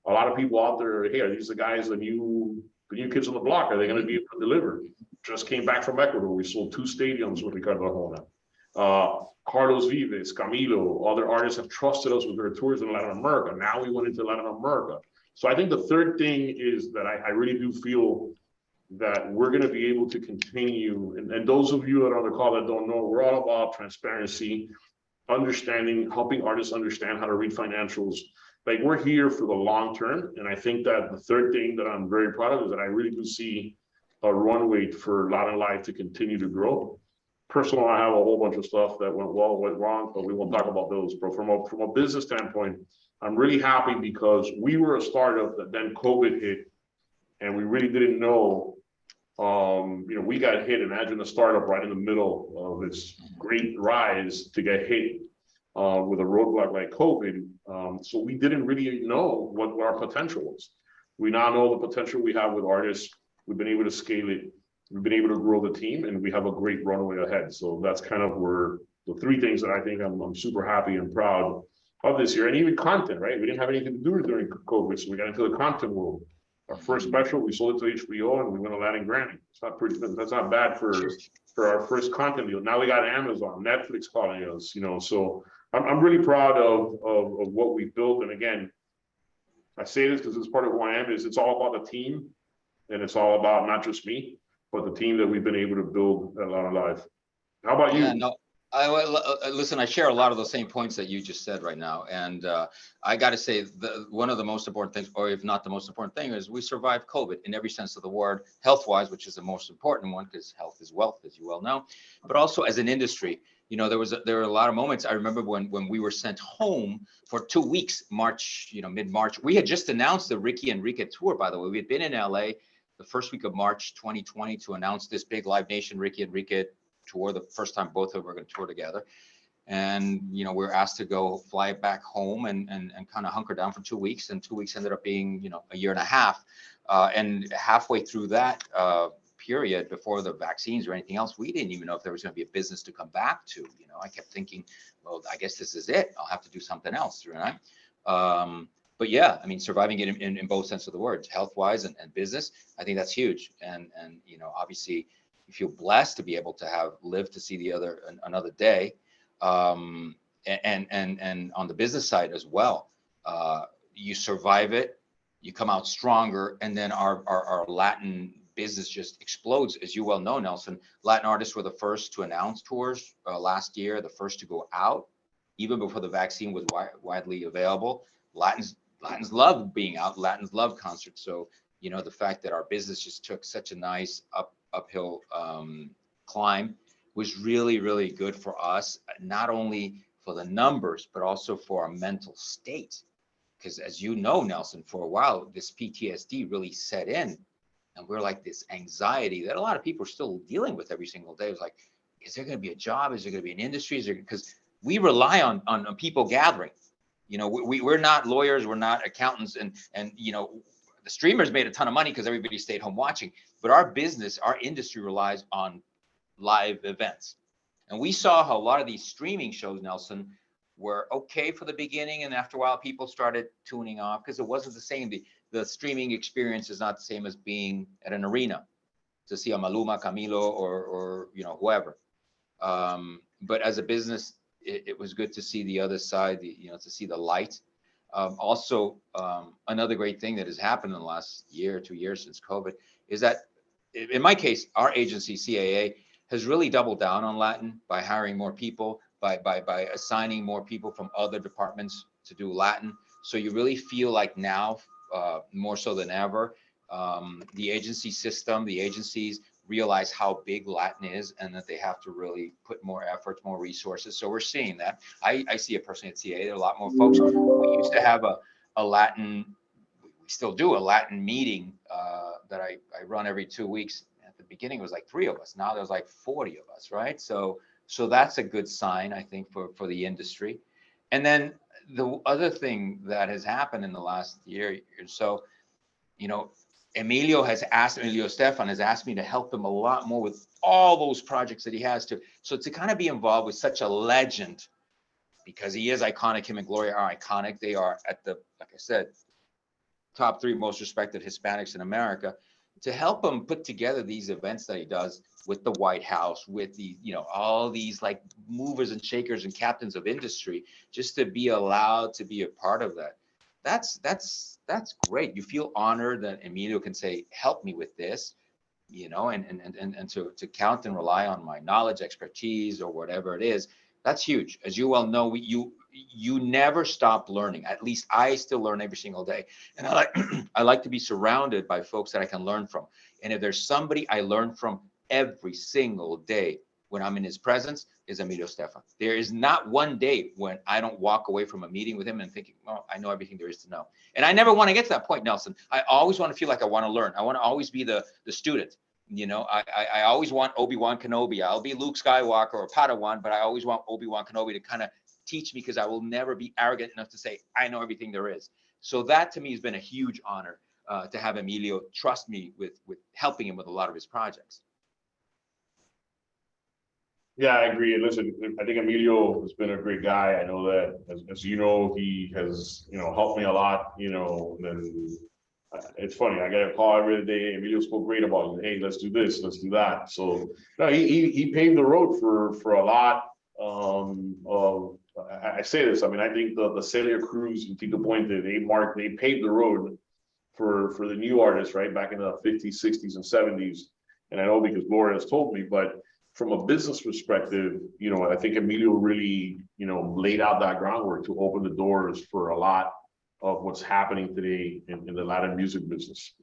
a lot of people out there, hey, are these the guys, the new kids on the block? Are they going to be able to deliver? just came back from Ecuador. We sold 2 stadiums with Ricardo Arjona. Carlos Vives, Camilo, other artists have trusted us with their tours in Latin America. Now we went into Latin America. So I think the third thing is that I really do feel that we're going to be able to continue. And those of you that are on the call that don't know, we're all about transparency, understanding, helping artists understand how to read financials. Like, we're here for the long term. And I think that the third thing that I'm very proud of is that I really do see a runway for Latin Life to continue to grow. Personally, I have a whole bunch of stuff that went well, went wrong, but we won't talk about those. But from a business standpoint, I'm really happy because we were a startup that then COVID hit, and we really didn't know. We got hit. Imagine a startup right in the middle of its great rise to get hit with a roadblock like COVID. So we didn't really know what our potential was. We now know the potential we have with artists. We've been able to scale it. We've been able to grow the team, and we have a great runway ahead. So that's kind of where the 3 things that I think I'm super happy and proud of this year. And even content, right? We didn't have anything to do during COVID, so we got into the content world. Our first special, we sold it to HBO, and we won a Latin Grammy. That's not bad for our first content deal. Now we got Amazon, Netflix calling us, So I'm really proud of what we built. And again, I say this because it's part of who I am. It's all about the team, and it's all about not just me, but the team that we've been able to build at Latin Life. How about you? Yeah, no, listen, I share a lot of the same points that you just said right now. And I got to say, one of the most important things, or if not the most important thing, is we survived COVID in every sense of the word, health-wise, which is the most important one, because health is wealth, as you well know, but also as an industry. There were a lot of moments. I remember when we were sent home for 2 weeks, mid-March. We had just announced the Ricky Enrique tour, by the way. We had been in LA the first week of March 2020 to announce this big Live Nation Ricky Enrique tour, the first time both of them were going to tour together. And, we were asked to go fly back home and kind of hunker down for 2 weeks. And 2 weeks ended up being, a year and a half. And halfway through that period, before the vaccines or anything else, we didn't even know if there was going to be a business to come back to. I kept thinking, well, I guess this is it. I'll have to do something else, right? But yeah, surviving it in both sense of the words, health-wise and business, I think that's huge. And obviously, you feel blessed to be able to have lived to see another day. And on the business side as well, you survive it, you come out stronger, and then our Latin business just explodes. As you well know, Nelson, Latin artists were the first to announce tours last year, the first to go out, even before the vaccine was widely available. Latins love being out. Latins love concerts. So, the fact that our business just took such a nice uphill climb was really, really good for us, not only for the numbers, but also for our mental state. Because as you know, Nelson, for a while, this PTSD really set in. And we're like this anxiety that a lot of people are still dealing with every single day. It was like, is there going to be a job? Is there going to be an industry? Because we rely on people gathering. We're not lawyers, we're not accountants, and the streamers made a ton of money because everybody stayed home watching. But our business, our industry relies on live events. And we saw how a lot of these streaming shows, Nelson, were okay for the beginning. And after a while, people started tuning off because it wasn't the same. The streaming experience is not the same as being at an arena to see a Maluma, Camilo, or whoever. But as a business, it was good to see the other side, to see the light. Also, another great thing that has happened in the last year, 2 years since COVID is that, in my case, our agency, CAA, has really doubled down on Latin by hiring more people, by assigning more people from other departments to do Latin. So you really feel like now, more so than ever, the agency system, the agencies realize how big Latin is and that they have to really put more effort, more resources. So we're seeing that. I see it personally at CAA. There are a lot more folks. We used to have a Latin, we still do a Latin meeting that I run every 2 weeks. At the beginning, it was like 3 of us. Now there's like 40 of us, right? So that's a good sign, I think, for the industry. And then the other thing that has happened in the last year or so, Emilio Stefan has asked me to help him a lot more with all those projects that he has to. So to kind of be involved with such a legend, because he is iconic, him and Gloria are iconic. They are at the, like I said, top 3 most respected Hispanics in America. to help him put together these events that he does with the White House, with the, all these like movers and shakers and captains of industry, just to be allowed to be a part of that. That's great. You feel honored that Emilio can say, help me with this, and to count and rely on my knowledge, expertise, or whatever it is. That's huge. As you well know, you never stop learning. At least I still learn every single day. And I like to be surrounded by folks that I can learn from. And if there's somebody I learn from every single day when I'm in his presence, is Emilio Estefan. There is not one day when I don't walk away from a meeting with him and thinking, oh, I know everything there is to know. And I never want to get to that point, Nelson. I always want to feel like I want to learn. I want to always be the student. I always want Obi-Wan Kenobi. I'll be Luke Skywalker or Padawan, but I always want Obi-Wan Kenobi to kind of teach me, because I will never be arrogant enough to say, I know everything there is. So that to me has been a huge honor to have Emilio trust me with helping him with a lot of his projects. Yeah, I agree. And listen, I think Emilio has been a great guy. I know that, as you know, he has, helped me a lot, and it's funny. I get a call every day. Emilio spoke great about you. Hey, let's do this, let's do that. So no, he paved the road for a lot of. I say this. I mean, I think the Celia Cruz and Tito Puente, they paved the road for the new artists, right, back in the 50s, 60s, and 70s. And I know because Laura has told me, but from a business perspective, I think Emilio really, laid out that groundwork to open the doors for a lot of what's happening today in the Latin music business.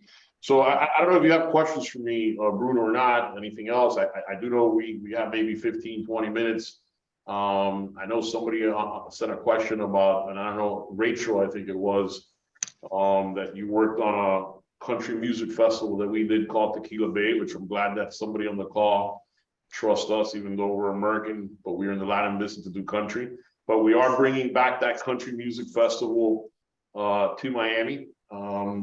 So I don't know if you have questions for me, Bruno, or not, anything else. I do know we have maybe 15, 20 minutes. I know somebody sent a question about, and I don't know, Rachel, I think it was, that you worked on a country music festival that we did called Tequila Bay, which I'm glad that somebody on the call trust us, even though we're American, but we're in the Latin business to do country. But we are bringing back that country music festival to Miami.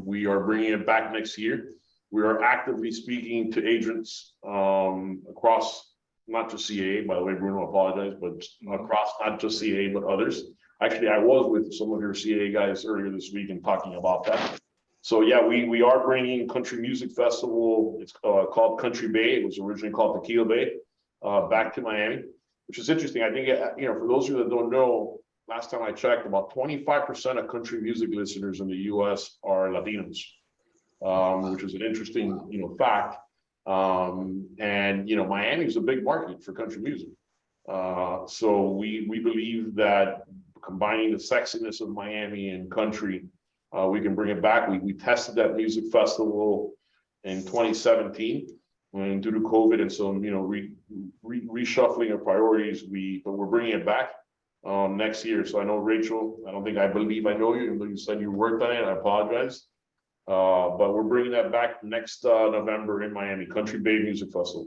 We are bringing it back next year. We are actively speaking to agents across, not just CAA, by the way, Bruno, apologize, but across not just CAA, but others. Actually, I was with some of your CAA guys earlier this week and talking about that. So yeah, we are bringing country music festival. It's called Country Bay. It was originally called Tequila Bay, back to Miami, which is interesting. I think, for those of you that don't know, last time I checked, about 25% of country music listeners in the U.S. are Latinos, which is an interesting, fact. And Miami is a big market for country music. So we believe that combining the sexiness of Miami and country, we can bring it back. We tested that music festival in 2017, and due to COVID and some, reshuffling of priorities, but we're bringing it back next year. So I know, Rachel, I believe I know you, even though you said you worked on it, I apologize. But we're bringing that back next November in Miami, Country Bay Music Festival.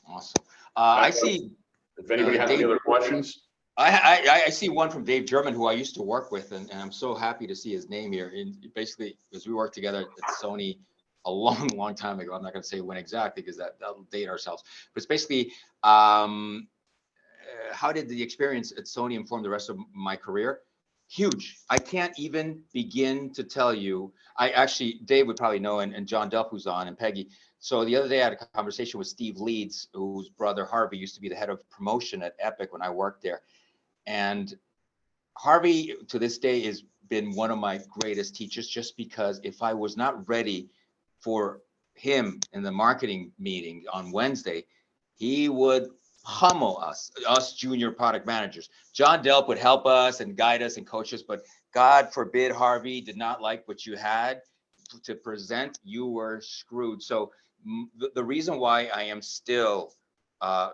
Awesome. I see. If anybody has any other questions. I see one from Dave German, who I used to work with, and I'm so happy to see his name here. And basically, because we worked together at Sony a long time ago. I'm not going to say when exactly, because that'll date ourselves. But it's basically, how did the experience at Sony inform the rest of my career? Huge. I can't even begin to tell you. Dave would probably know, and John Delp, who's on, and Peggy. So the other day I had a conversation with Steve Leeds, whose brother Harvey used to be the head of promotion at Epic when I worked there. And Harvey, to this day, has been one of my greatest teachers, just because if I was not ready for him in the marketing meeting on Wednesday, he would pummel us junior product managers. John Delp would help us and guide us and coach us, but God forbid Harvey did not like what you had to present, you were screwed. So the reason why I am still a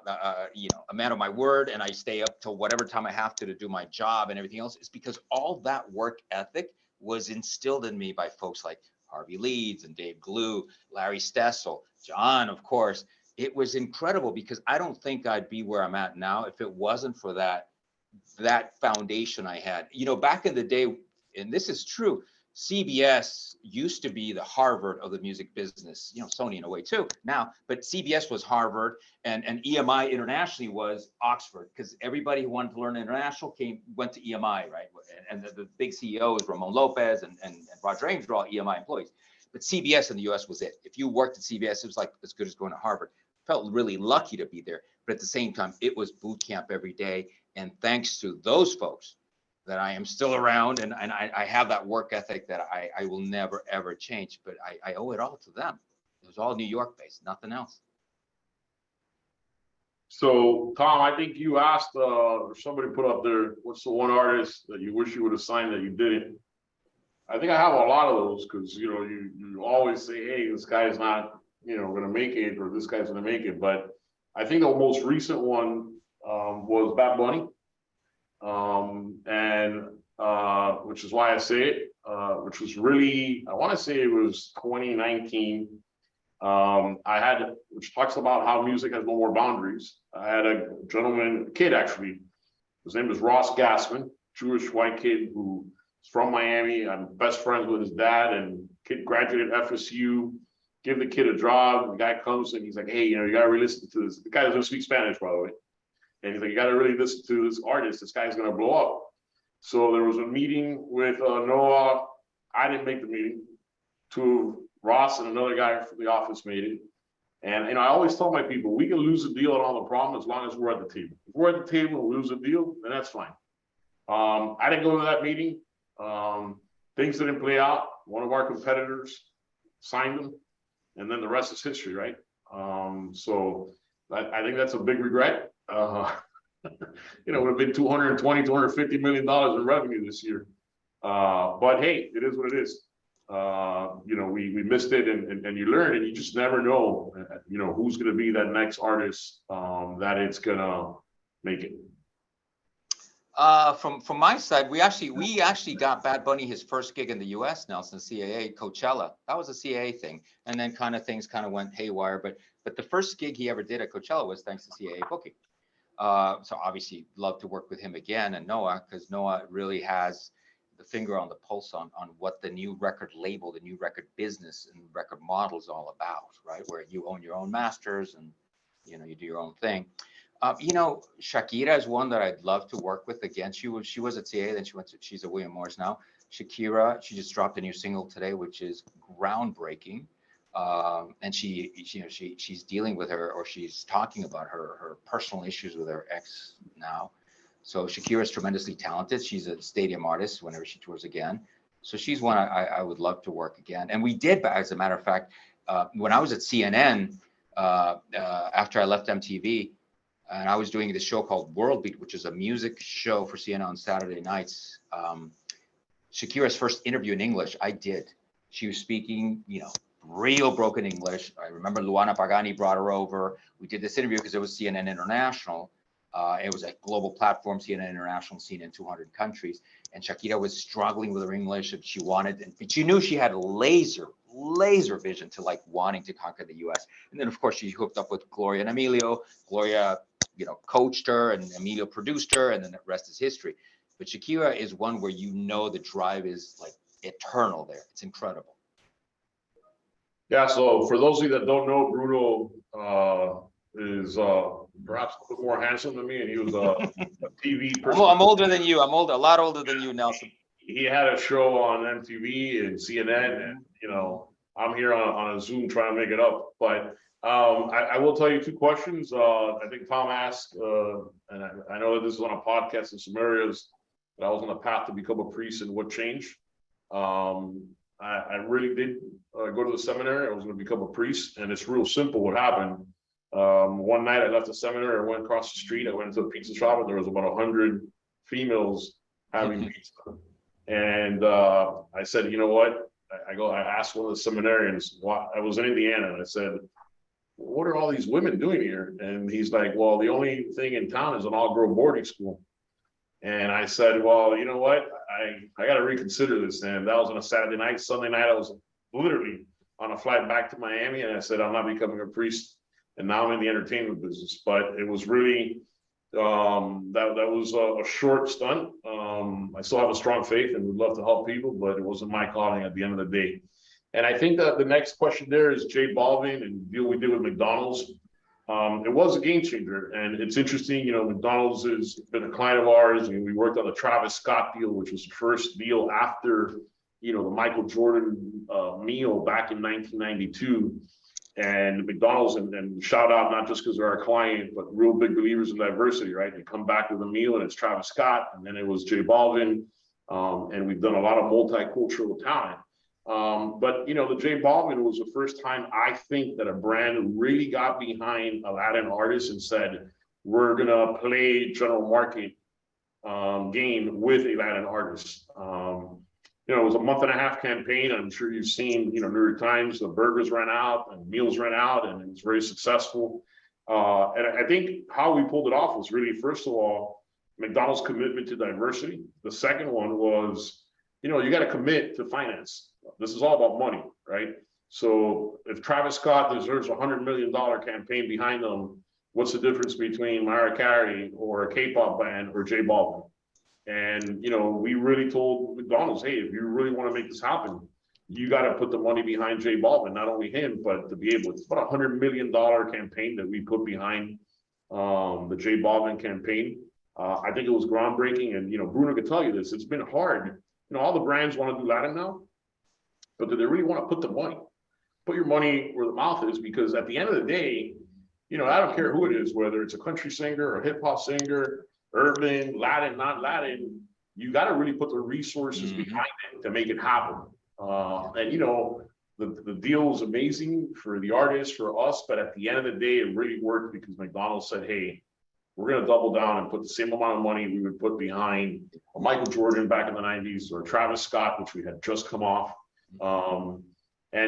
man of my word, and I stay up till whatever time I have to do my job and everything else, is because all that work ethic was instilled in me by folks like Harvey Leeds and Dave Glue, Larry Stessel, John, of course. It was incredible, because I don't think I'd be where I'm at now if it wasn't for that foundation I had. Back in the day, and this is true, CBS used to be the Harvard of the music business, Sony in a way too now, but CBS was Harvard, and EMI internationally was Oxford, because everybody who wanted to learn international went to EMI, right? And the big CEOs, Ramon Lopez and Roger Ames, were all EMI employees. But CBS in the US was it. If you worked at CBS, it was like as good as going to Harvard. Felt really lucky to be there. But at the same time, it was boot camp every day. And thanks to those folks that I am still around, and I have that work ethic that I will never, ever change. But I owe it all to them. It was all New York based, nothing else. So, Tom, I think you asked, somebody put up there, what's the one artist that you wish you would have signed that you didn't? I think I have a lot of those because, you know, you always say, hey, this guy's not, you know, going to make it, or this guy's going to make it. But I think the most recent one was Bad Bunny. Which is why I say it, which was really, I want to say it was 2019. Which talks about how music has no more boundaries. I had a kid actually, his name is Ross Gassman, Jewish white kid who's from Miami. I'm best friends with his dad, and kid graduated FSU, give the kid a job. The guy comes and he's like, hey, you know, you gotta really listen to this. The guy doesn't speak Spanish, by the way. And he's like, you gotta really listen to this artist. This guy's gonna blow up. So there was a meeting with Noah. I didn't make the meeting. Ross and another guy from the office made it. And, you know, I always tell my people, we can lose a deal on all the problem as long as we're at the table. If we're at the table and lose a deal, then that's fine. I didn't go to that meeting. Things didn't play out. One of our competitors signed them, and then the rest is history, right? So I think that's a big regret. You know, it would have been $220, $250 million in revenue this year. But hey, it is what it is. You know, we missed it, and you learn, and you just never know, you know, who's going to be that next artist that it's going to make it. From my side, we actually got Bad Bunny his first gig in the US, Nelson, CAA, Coachella. That was a CAA thing. And then things went haywire. But the first gig he ever did at Coachella was thanks to CAA booking. So obviously love to work with him again, and Noah, because Noah really has the finger on the pulse on what the new record label, the new record business and record model is all about, right? Where you own your own masters and, you know, you do your own thing. You know, Shakira is one that I'd love to work with again. She was at CA, then she's at William Morris now. Shakira, she just dropped a new single today, which is groundbreaking. And she's dealing with she's talking about her personal issues with her ex now. So Shakira is tremendously talented. She's a stadium artist whenever she tours again. So she's one I would love to work again. And we did, as a matter of fact, when I was at CNN, after I left MTV, and I was doing this show called World Beat, which is a music show for CNN on Saturday nights. Shakira's first interview in English, I did. She was speaking, you know, real broken English. I remember Luana Pagani brought her over. We did this interview because it was CNN International. It was a global platform, CNN International, seen in 200 countries. And Shakira was struggling with her English, and she knew she had laser vision to like wanting to conquer the US. And then of course she hooked up with Gloria and Emilio. Gloria, you know, coached her, and Emilio produced her, and then the rest is history. But Shakira is one where, you know, the drive is like eternal there. It's incredible. Yeah, so for those of you that don't know, Bruno is perhaps a little more handsome than me, and he was a TV person. I'm older than you. I'm a lot older than you, Nelson. He had a show on MTV and CNN, and, you know, I'm here on a Zoom trying to make it up. But I will tell you two questions. I think Tom asked, and I know that this is on a podcast in some areas, that I was on a path to become a priest, and what changed. I really did go to the seminary. I was going to become a priest, and it's real simple what happened. One night I left the seminary, I went across the street, I went into a pizza shop, and there was about 100 females having pizza. And I said, you know what? I asked one of the seminarians, I was in Indiana, and I said, what are all these women doing here? And he's like, well, the only thing in town is an all-girl boarding school. And I said, well, you know what? I got to reconsider this. And that was on a Saturday night. Sunday night, I was literally on a flight back to Miami, and I said, I'm not becoming a priest. And now I'm in the entertainment business. But it was really, that was a short stunt. I still have a strong faith and would love to help people, but it wasn't my calling at the end of the day. And I think that the next question there is J Balvin and deal we did with McDonald's. It was a game changer, and it's interesting. You know, McDonald's has been a client of ours, and we worked on the Travis Scott deal, which was the first deal after the Michael Jordan meal back in 1992. And McDonald's, and shout out not just because they're our client, but real big believers in diversity, right? They come back with a meal and it's Travis Scott, and then it was J Balvin, and we've done a lot of multicultural talent. But the J Balvin was the first time I think that a brand really got behind a Latin artist and said, we're gonna play general market game with a Latin artist. It was a 1.5-month campaign. I'm sure you've seen, New York Times, the burgers ran out and meals ran out, and it was very successful. And I think how we pulled it off was really, first of all, McDonald's commitment to diversity. The second one was, you got to commit to finance. This is all about money, right? So if Travis Scott deserves $100 million campaign behind them, what's the difference between Mariah Carey or a K-pop band or J Balvin? And, we really told McDonald's, hey, if you really want to make this happen, you got to put the money behind J Balvin, not only him, but to be able, it's about $100 million campaign that we put behind the J Balvin campaign. I think it was groundbreaking. And, Bruno could tell you this, it's been hard. All the brands want to do Latin now, but do they really want to put the money? Put your money where the mouth is, because at the end of the day, I don't care who it is, whether it's a country singer or a hip hop singer, urban, Latin, not Latin, you got to really put the resources behind it to make it happen. And the deal was amazing for the artists, for us, but at the end of the day, it really worked because McDonald's said, hey, we're going to double down and put the same amount of money we would put behind a Michael Jordan back in the 90s or Travis Scott, which we had just come off. And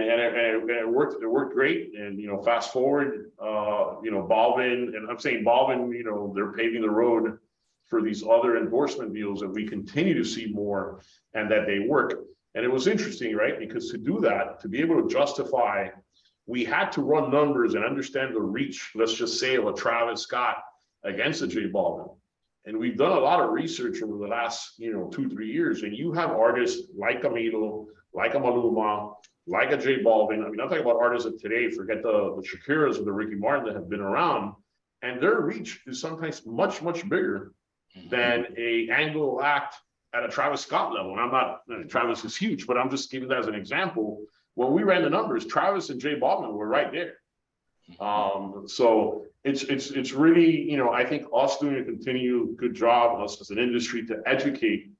it worked. It worked great. And fast forward, Balvin, and I'm saying Balvin, they're paving the road for these other endorsement deals that we continue to see more, and that they work. And it was interesting, right? Because to do that, to be able to justify, we had to run numbers and understand the reach, let's just say, of a Travis Scott against a J Balvin. And we've done a lot of research over the last, 2-3 years. And you have artists like Camilo, like a Maluma, like a J Balvin. I mean, I'm talking about artists of today, forget the Shakiras or the Ricky Martin that have been around. And their reach is sometimes much, much bigger than a Anglo act at a Travis Scott level. And I'm not, Travis is huge, but I'm just giving that as an example. When we ran the numbers, Travis and J Balvin were right there. So it's really, I think us doing a continued good job, us as an industry, to educate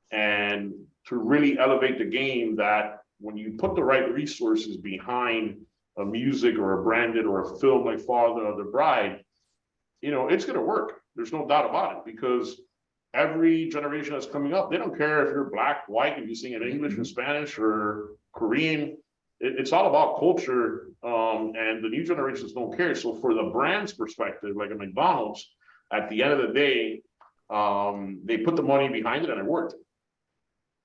and to really elevate the game, that when you put the right resources behind a music or a branded or a film like Father of the Bride, it's going to work. There's no doubt about it, because every generation that's coming up, they don't care if you're black, white, if you sing in English and Spanish or Korean. It's all about culture, and the new generations don't care. So for the brand's perspective, like a McDonald's, at the end of the day, they put the money behind it and it worked.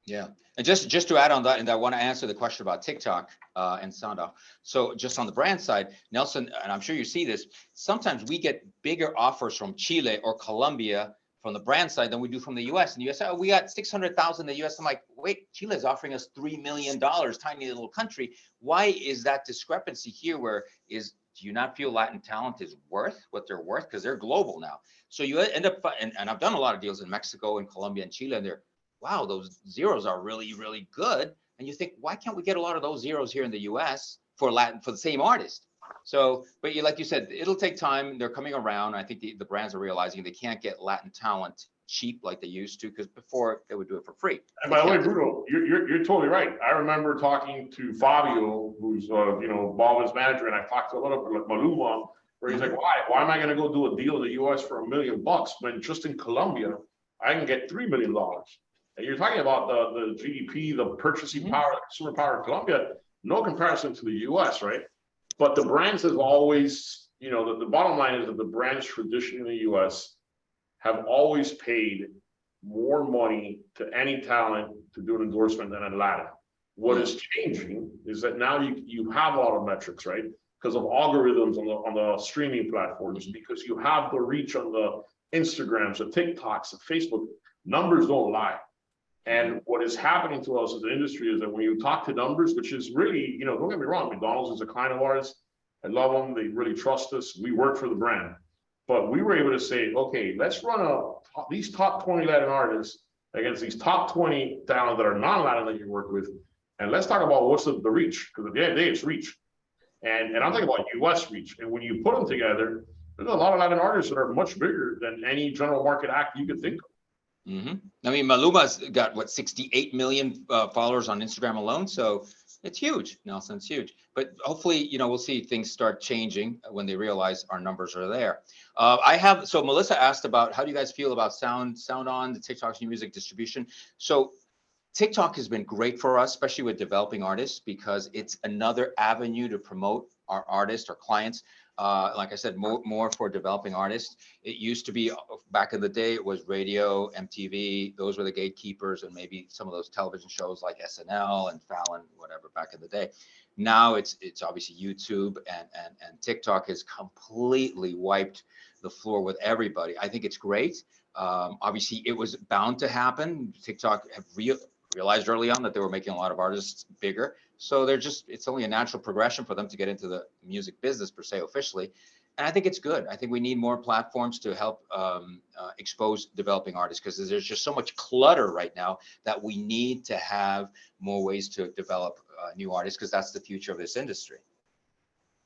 Yeah. And just to add on that, and I want to answer the question about TikTok and sound off. So just on the brand side, Nelson, and I'm sure you see this, sometimes we get bigger offers from Chile or Colombia from the brand side than we do from the US. And the US, oh, we got 600,000 in the US. I'm like, wait, Chile is offering us $3 million, tiny little country. Why is that discrepancy here? Do you not feel Latin talent is worth what they're worth? Because they're global now. So you end up, and I've done a lot of deals in Mexico and Colombia and Chile, and they're, wow, those zeros are really, really good. And you think, why can't we get a lot of those zeros here in the US for the same artist? So, but like you said, it'll take time. They're coming around. I think the brands are realizing they can't get Latin talent cheap like they used to, because before they would do it for free. And by the way, Bruno, you're totally right. I remember talking to Fabio, who's Balvin's manager, and I talked to a little bit like Maluma, where he's like, why am I going to go do a deal in the US for $1 million when just in Colombia I can get $3 million? And you're talking about the GDP, the purchasing power, consumer power of Colombia, no comparison to the US, right? But the brands have always, the bottom line is that the brands traditionally in the US have always paid more money to any talent to do an endorsement than in Latin. What is changing is that now you have a lot of metrics, right? Because of algorithms on the streaming platforms, because you have the reach on the Instagrams, the TikToks, the Facebook. Numbers don't lie. And what is happening to us as an industry is that when you talk to numbers, which is really, don't get me wrong, McDonald's is a client of ours. I love them. They really trust us. We work for the brand. But we were able to say, okay, let's run these top 20 Latin artists. against these top 20 talents that are non-Latin that you work with. And let's talk about what's the reach, because at the end of the day, it's reach. And I'm talking about US reach. And when you put them together, there's a lot of Latin artists that are much bigger than any general market act you could think of. I mean, Maluma's got what, 68 million followers on Instagram alone. So it's huge, Nelson, it's huge. But hopefully, you know, we'll see things start changing when they realize our numbers are there. So Melissa asked about how do you guys feel about sound on the TikTok's new music distribution? So TikTok has been great for us, especially with developing artists, because it's another avenue to promote our artists, our clients. Like I said, more for developing artists. It used to be back in the day, it was radio, MTV, those were the gatekeepers, and maybe some of those television shows like SNL and Fallon, whatever, back in the day. Now it's obviously YouTube, and TikTok has completely wiped the floor with everybody. I think it's great. Obviously, it was bound to happen. TikTok have realized early on that they were making a lot of artists bigger. So it's only a natural progression for them to get into the music business per se officially. And I think it's good. I think we need more platforms to help expose developing artists, because there's just so much clutter right now that we need to have more ways to develop new artists, because that's the future of this industry.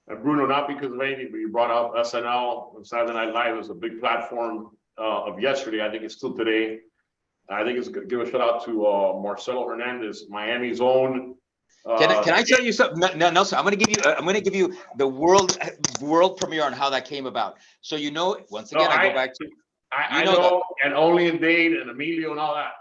And Bruno, not because of anything, but you brought up SNL and Saturday Night Live was a big platform of yesterday. I think it's still today. I think it's good to give a shout out to Marcelo Hernandez, Miami's own. Can I tell you something? No, Nelson, I'm going to give you the world premiere on how that came about. So, you know, once again, I go back to, I know, and only in Dade and Emilio and all that.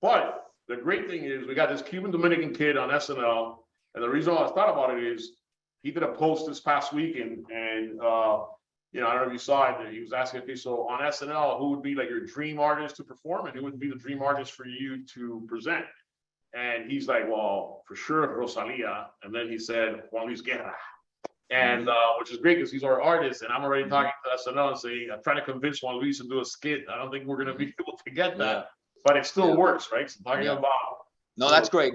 But the great thing is we got this Cuban Dominican kid on SNL. And the reason why I thought about it is he did a post this past week, and you know, I don't know if you saw it, he was asking, okay, so on SNL, who would be like your dream artist to perform, and who would be the dream artist for you to present? And he's like, well, for sure, Rosalia. And then he said, Juan Luis Guerra. And which is great, because he's our artist. And I'm already talking to SNL and saying, I'm trying to convince Juan Luis to do a skit. I don't think we're going to be able to get that, but it still works, right? So talking about. No, that's great.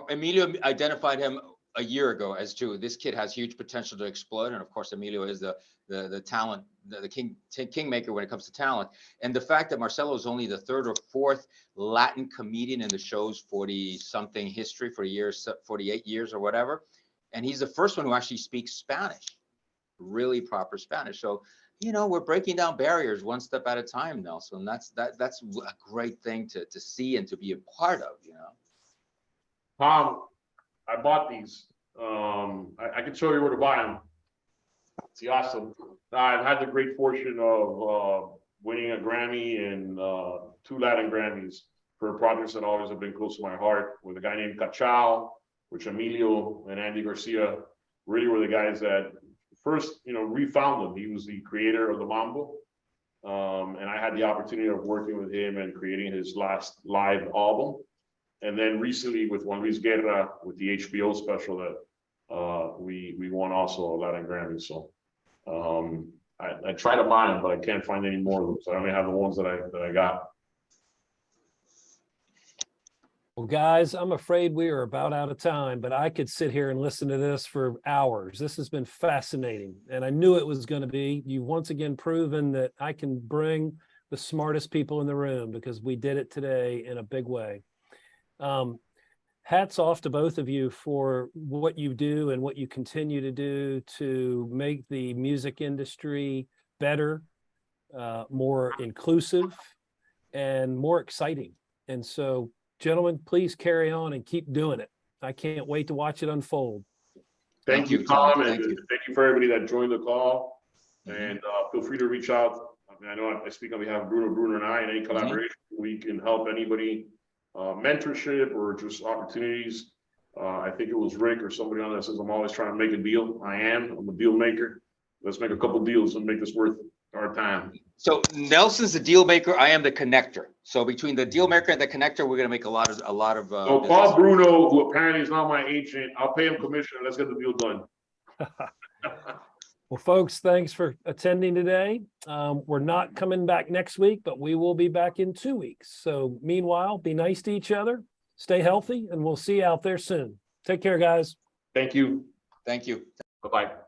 Emilio identified him a year ago as to this kid has huge potential to explode. And of course, Emilio is the talent, the kingmaker when it comes to talent. And the fact that Marcelo is only the third or fourth Latin comedian in the show's 40-something history, for years, 48 years or whatever. And he's the first one who actually speaks Spanish, really proper Spanish. So, you know, we're breaking down barriers one step at a time, Nelson. That's a great thing to see and to be a part of, you know. Tom, I bought these. I can show you where to buy them. It's awesome. I've had the great fortune of winning a Grammy and 2 Latin Grammys for projects that always have been close to my heart, with a guy named Cachao, which Emilio and Andy Garcia really were the guys that first, you know, refound him. He was the creator of the Mambo. And I had the opportunity of working with him and creating his last live album. And then recently with Juan Luis Guerra, with the HBO special that we won also a Latin Grammy. So I try to buy them, but I can't find any more of them. So I only have the ones that I got. Well, guys, I'm afraid we are about out of time, but I could sit here and listen to this for hours. This has been fascinating, and I knew it was going to be. You've once again proven that I can bring the smartest people in the room, because we did it today in a big way. Hats off to both of you for what you do and what you continue to do to make the music industry better, more inclusive, and more exciting. And so, gentlemen, please carry on and keep doing it. I can't wait to watch it unfold. Thank you, Tom, and thank you for everybody that joined the call. And feel free to reach out. I mean, I know I speak on behalf of Bruno, and I, and any collaboration we can help anybody, mentorship or just opportunities. I think it was Rick or somebody on that says, I'm always trying to make a deal. I'm a deal maker. Let's make a couple deals and make this worth our time. So Nelson's the deal maker. I am the connector. So between the deal maker and the connector, we're going to make a lot of. So call Bruno, who apparently is not my agent. I'll pay him commission. Let's get the deal done. Well, folks, thanks for attending today. We're not coming back next week, but we will be back in 2 weeks. So meanwhile, be nice to each other, stay healthy, and we'll see you out there soon. Take care, guys. Thank you. Thank you. Bye-bye.